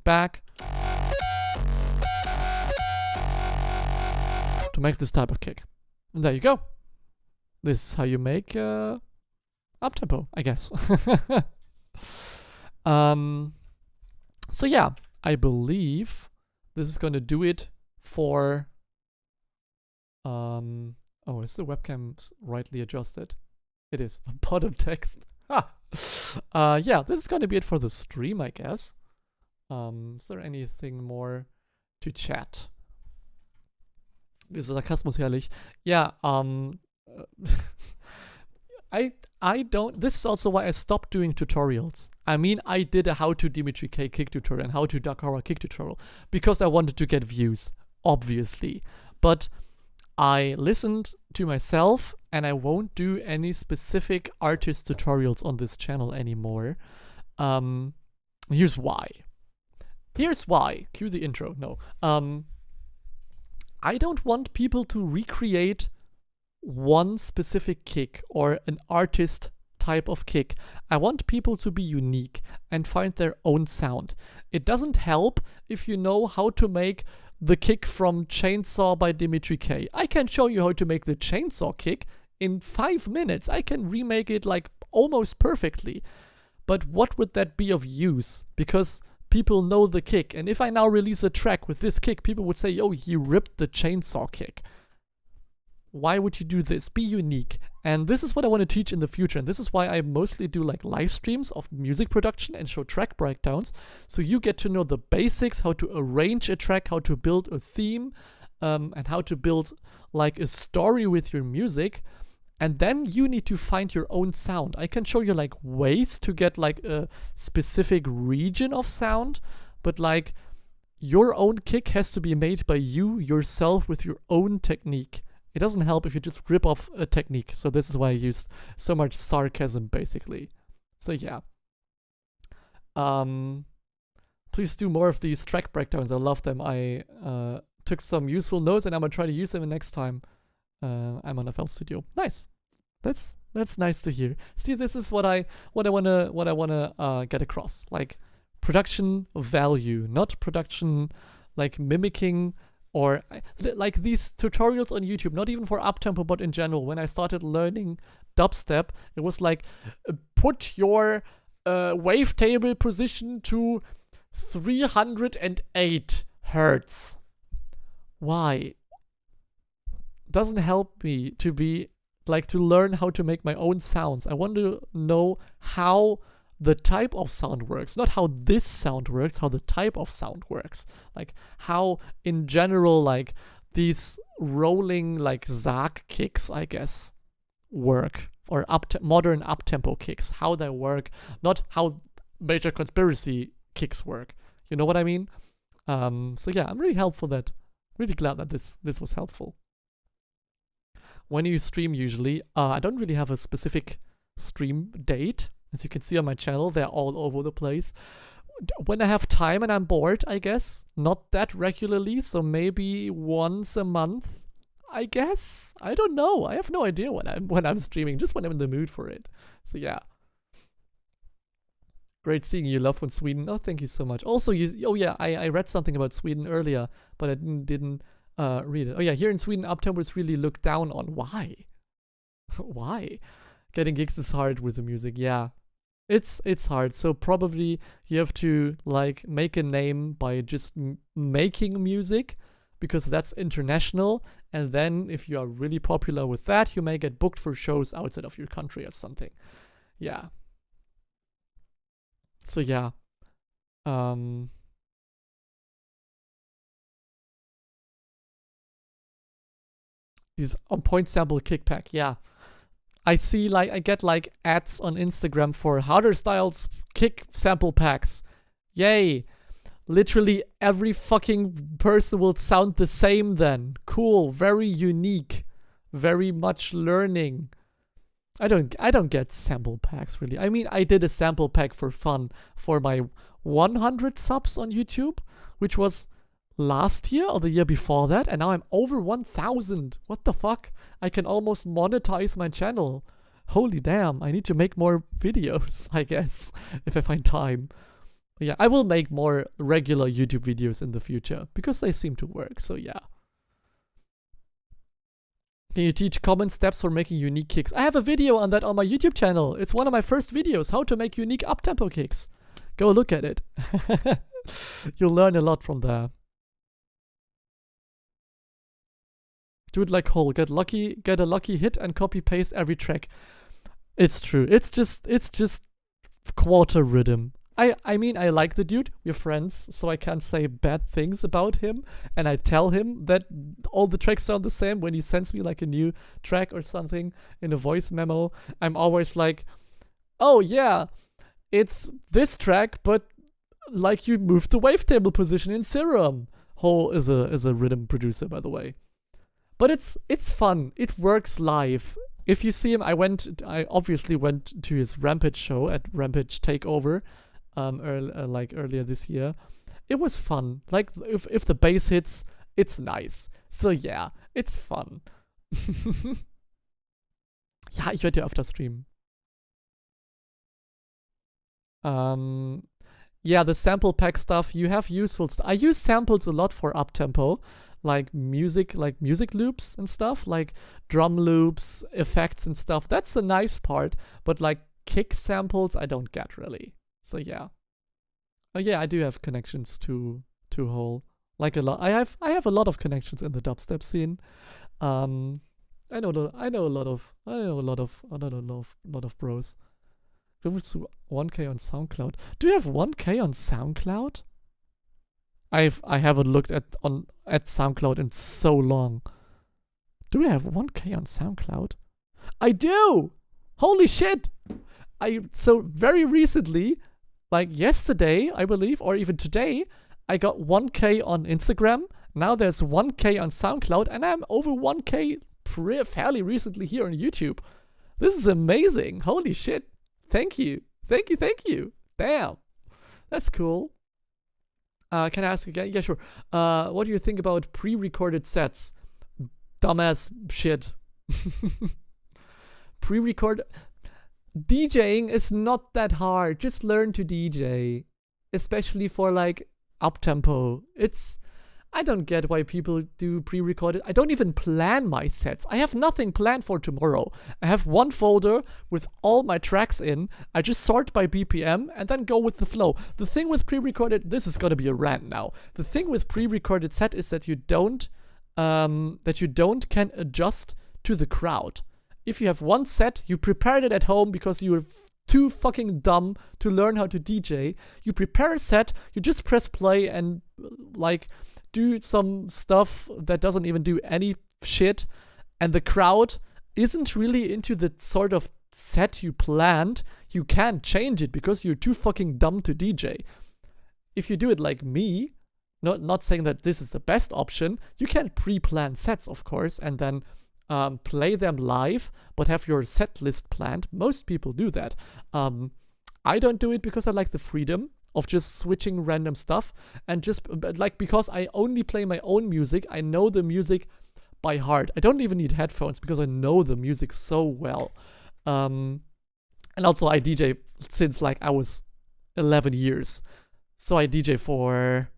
back to make this type of kick. And there you go. This is how you make uptempo, I guess. So yeah, I believe this is going to do it for oh, is the webcam rightly adjusted? It is. Bottom text. Yeah, this is going to be it for the stream, I guess. Is there anything more to chat? Dieser Sarkasmus herrlich. Yeah, I don't. This is also why I stopped doing tutorials. I mean, I did a how to Dimitri K kick tutorial and how to Dakara kick tutorial because I wanted to get views, obviously. But I listened to myself and I won't do any specific artist tutorials on this channel anymore. Here's why. Here's why. Cue the intro. No. I don't want people to recreate one specific kick or an artist type of kick. I want people to be unique and find their own sound. It doesn't help if you know how to make the kick from Chainsaw by Dimitri K. I can show you how to make the chainsaw kick in 5 minutes. I can remake it like almost perfectly. But what would that be of use? Because people know the kick. And if I now release a track with this kick, people would say, oh, he ripped the chainsaw kick. Why would you do this? Be unique. And this is what I want to teach in the future. And this is why I mostly do like live streams of music production and show track breakdowns. So you get to know the basics, how to arrange a track, how to build a theme, and how to build like a story with your music. And then you need to find your own sound. I can show you like ways to get like a specific region of sound, but like your own kick has to be made by you yourself with your own technique. It doesn't help if you just rip off a technique. So this is why I used so much sarcasm, basically. So yeah. Please do more of these track breakdowns. I love them. I took some useful notes and I'm gonna try to use them the next time I'm on FL Studio. Nice. That's nice to hear. See, this is what I wanna get across. Like production value, not production like mimicking. Or like these tutorials on YouTube, not even for uptempo, but in general. When I started learning dubstep, it was like, put your wavetable position to 308 hertz. Why? Doesn't help me to be like to learn how to make my own sounds. I want to know how the type of sound works, not how this sound works, how the type of sound works. Like how in general, like these rolling like Sarg kicks, I guess, work, or modern uptempo kicks, how they work, not how major conspiracy kicks work. You know what I mean? So yeah, I'm really glad that this was helpful. When you stream usually, I don't really have a specific stream date. As you can see on my channel, they're all over the place. When I have time and I'm bored, I guess. Not that regularly, so maybe once a month, I guess. I don't know. I have no idea when I'm streaming, just when I'm in the mood for it. So yeah. Great seeing you. Love from Sweden. Oh, thank you so much. Also, I read something about Sweden earlier, but I didn't read it. Oh yeah, here in Sweden, uptempo is really looked down on. Why? Why? Getting gigs is hard with the music. Yeah. It's hard, so probably you have to like make a name by just making music, because that's international, and then if you are really popular with that, you may get booked for shows outside of your country or something. Yeah. So yeah. These on-point sample kick pack, yeah. I see, like, I get, like, ads on Instagram for harder styles kick sample packs. Yay. Literally every fucking person will sound the same then. Cool, very unique. Very much learning. I don't get sample packs, really. I mean, I did a sample pack for fun for my 100 subs on YouTube, which was last year or the year before that, and now I'm over 1,000. What the fuck? I can almost monetize my channel. Holy damn, I need to make more videos, I guess, if I find time. But yeah, I will make more regular YouTube videos in the future, because they seem to work, so yeah. Can you teach common steps for making unique kicks? I have a video on that on my YouTube channel. It's one of my first videos, how to make unique uptempo kicks. Go look at it. You'll learn a lot from there. Do it like Hole. Get a lucky hit and copy paste every track. It's true. It's just quarter rhythm. I mean, I like the dude. We're friends, so I can't say bad things about him. And I tell him that all the tracks sound the same when he sends me like a new track or something in a voice memo. I'm always like, oh yeah, it's this track, but like you moved the wavetable position in Serum. Hole is a rhythm producer, by the way. But it's fun. It works live. If you see him, I obviously went to his Rampage show at Rampage Takeover. Earlier this year. It was fun. Like, if the bass hits, it's nice. So yeah, it's fun. Ja, ich werde ja öfter streamen. Yeah, the sample pack stuff, you have useful stuff. I use samples a lot for uptempo, like music loops and stuff, like drum loops, effects and stuff. That's the nice part, but like kick samples, I don't get really. So yeah. Oh yeah, I do have connections to Hole. Like a lot. I have a lot of connections in the dubstep scene. I know a lot of bros. To 1K on SoundCloud. Do you have 1K on SoundCloud? I haven't looked at SoundCloud in so long. Do we have 1K on SoundCloud? I do! Holy shit! So very recently, like yesterday, I believe, or even today, I got 1K on Instagram. Now there's 1K on SoundCloud, and I'm over 1K fairly recently here on YouTube. This is amazing. Holy shit. Thank you. Thank you. Damn. That's cool. Can I ask again? Yeah, sure. What do you think about pre-recorded sets? Dumbass shit. Pre-recorded... DJing is not that hard. Just learn to DJ. Especially for like uptempo. I don't get why people do pre-recorded. I don't even plan my sets. I have nothing planned for tomorrow. I have one folder with all my tracks in. I just sort by BPM and then go with the flow. The thing with pre-recorded, this is gonna be a rant now. The thing with pre-recorded set is that you don't can adjust to the crowd. If you have one set, you prepared it at home because you were too fucking dumb to learn how to DJ. You prepare a set, you just press play and like do some stuff that doesn't even do any shit, and the crowd isn't really into the sort of set you planned. You can't change it because you're too fucking dumb to DJ. If you do it like me, not saying that this is the best option, you can pre-plan sets, of course, and then play them live, but have your set list planned. Most people do that. I don't do it because I like the freedom of just switching random stuff, and just like, because I only play my own music, I know the music by heart. I don't even need headphones because I know the music so well. And also I DJ since like I was 11 years. So I DJ for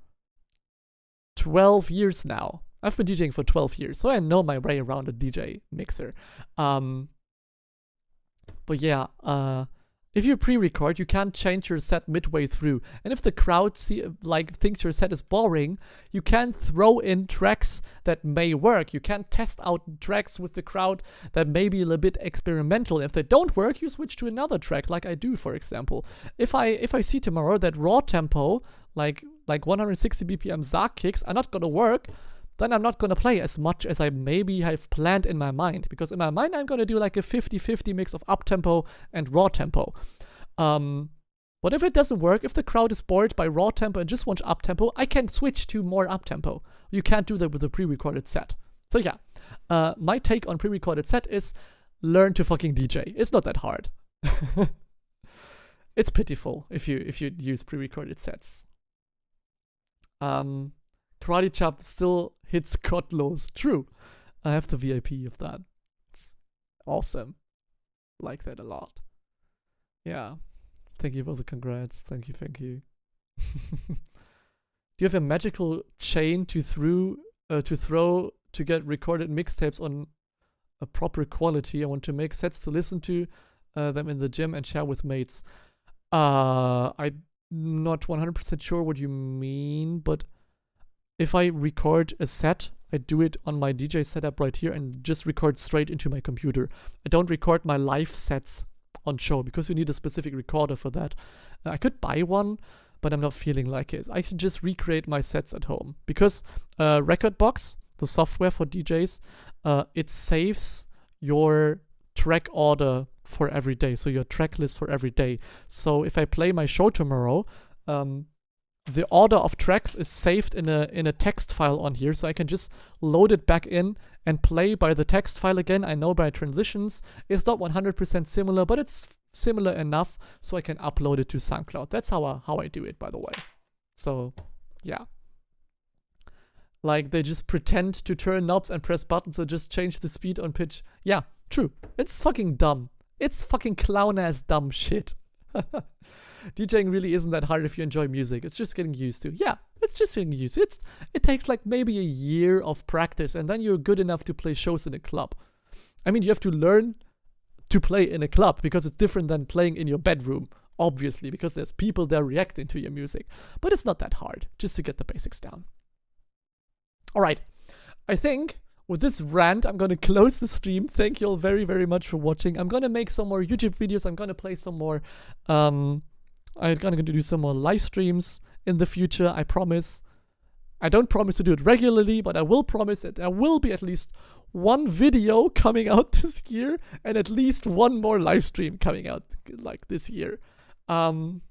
12 years now. I've been DJing for 12 years, so I know my way around a DJ mixer. But yeah, if you pre-record, you can't change your set midway through. And if the crowd thinks your set is boring, you can throw in tracks that may work. You can test out tracks with the crowd that may be a little bit experimental. If they don't work, you switch to another track, like I do, for example. If I see tomorrow that raw tempo, like 160 BPM Zark kicks, are not gonna work, then I'm not gonna play as much as I maybe have planned in my mind. Because in my mind, I'm gonna do like a 50-50 mix of uptempo and raw tempo. But if it doesn't work, if the crowd is bored by raw tempo and just wants uptempo, I can switch to more uptempo. You can't do that with a pre-recorded set. So yeah, my take on pre-recorded set is learn to fucking DJ. It's not that hard. It's pitiful if you use pre-recorded sets. Karate Chop still hits cut lows. True. I have the VIP of that. It's awesome. Like that a lot. Yeah. Thank you for the congrats. Thank you. Do you have a magical chain to throw to get recorded mixtapes on a proper quality? I want to make sets to listen to them in the gym and share with mates. I'm not 100% sure what you mean, but if I record a set, I do it on my DJ setup right here and just record straight into my computer. I don't record my live sets on show because you need a specific recorder for that. I could buy one, but I'm not feeling like it. I can just recreate my sets at home because Rekordbox, the software for DJs, it saves your track order for every day, so your track list for every day. So if I play my show tomorrow, the order of tracks is saved in a text file on here, so I can just load it back in and play by the text file again. I know by transitions it's not 100% similar, but it's similar enough so I can upload it to SoundCloud. That's how I do it, by the way. So yeah, like they just pretend to turn knobs and press buttons or just change the speed on pitch. Yeah, true. It's fucking dumb. It's fucking clown-ass dumb shit. DJing really isn't that hard if you enjoy music. It's just getting used to. Yeah, it's just getting used to. It takes like maybe a year of practice and then you're good enough to play shows in a club. I mean, you have to learn to play in a club because it's different than playing in your bedroom, obviously, because there's people there reacting to your music. But it's not that hard, just to get the basics down. All right, I think with this rant, I'm going to close the stream. Thank you all very, very much for watching. I'm going to make some more YouTube videos. I'm going to play some more, I'm going to do some more live streams in the future, I promise. I don't promise to do it regularly, but I will promise that there will be at least one video coming out this year and at least one more live stream coming out like this year. I'm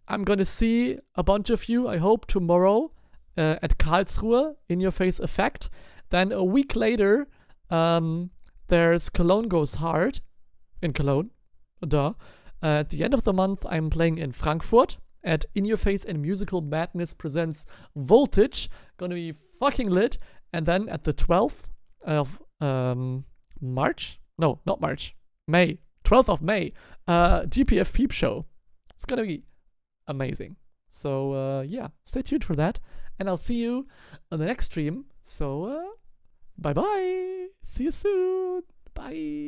going to see a bunch of you, I hope, tomorrow at Karlsruhe, In Your Face Effect. Then a week later, there's Cologne Goes Hard in Cologne. Duh. At the end of the month, I'm playing in Frankfurt at In Your Face and Musical Madness Presents Voltage. Gonna be fucking lit. And then at the 12th of March? No, not March. May. 12th of May. GPF Peep Show. It's gonna be amazing. So, yeah, stay tuned for that. And I'll see you on the next stream. So, bye-bye. See you soon. Bye.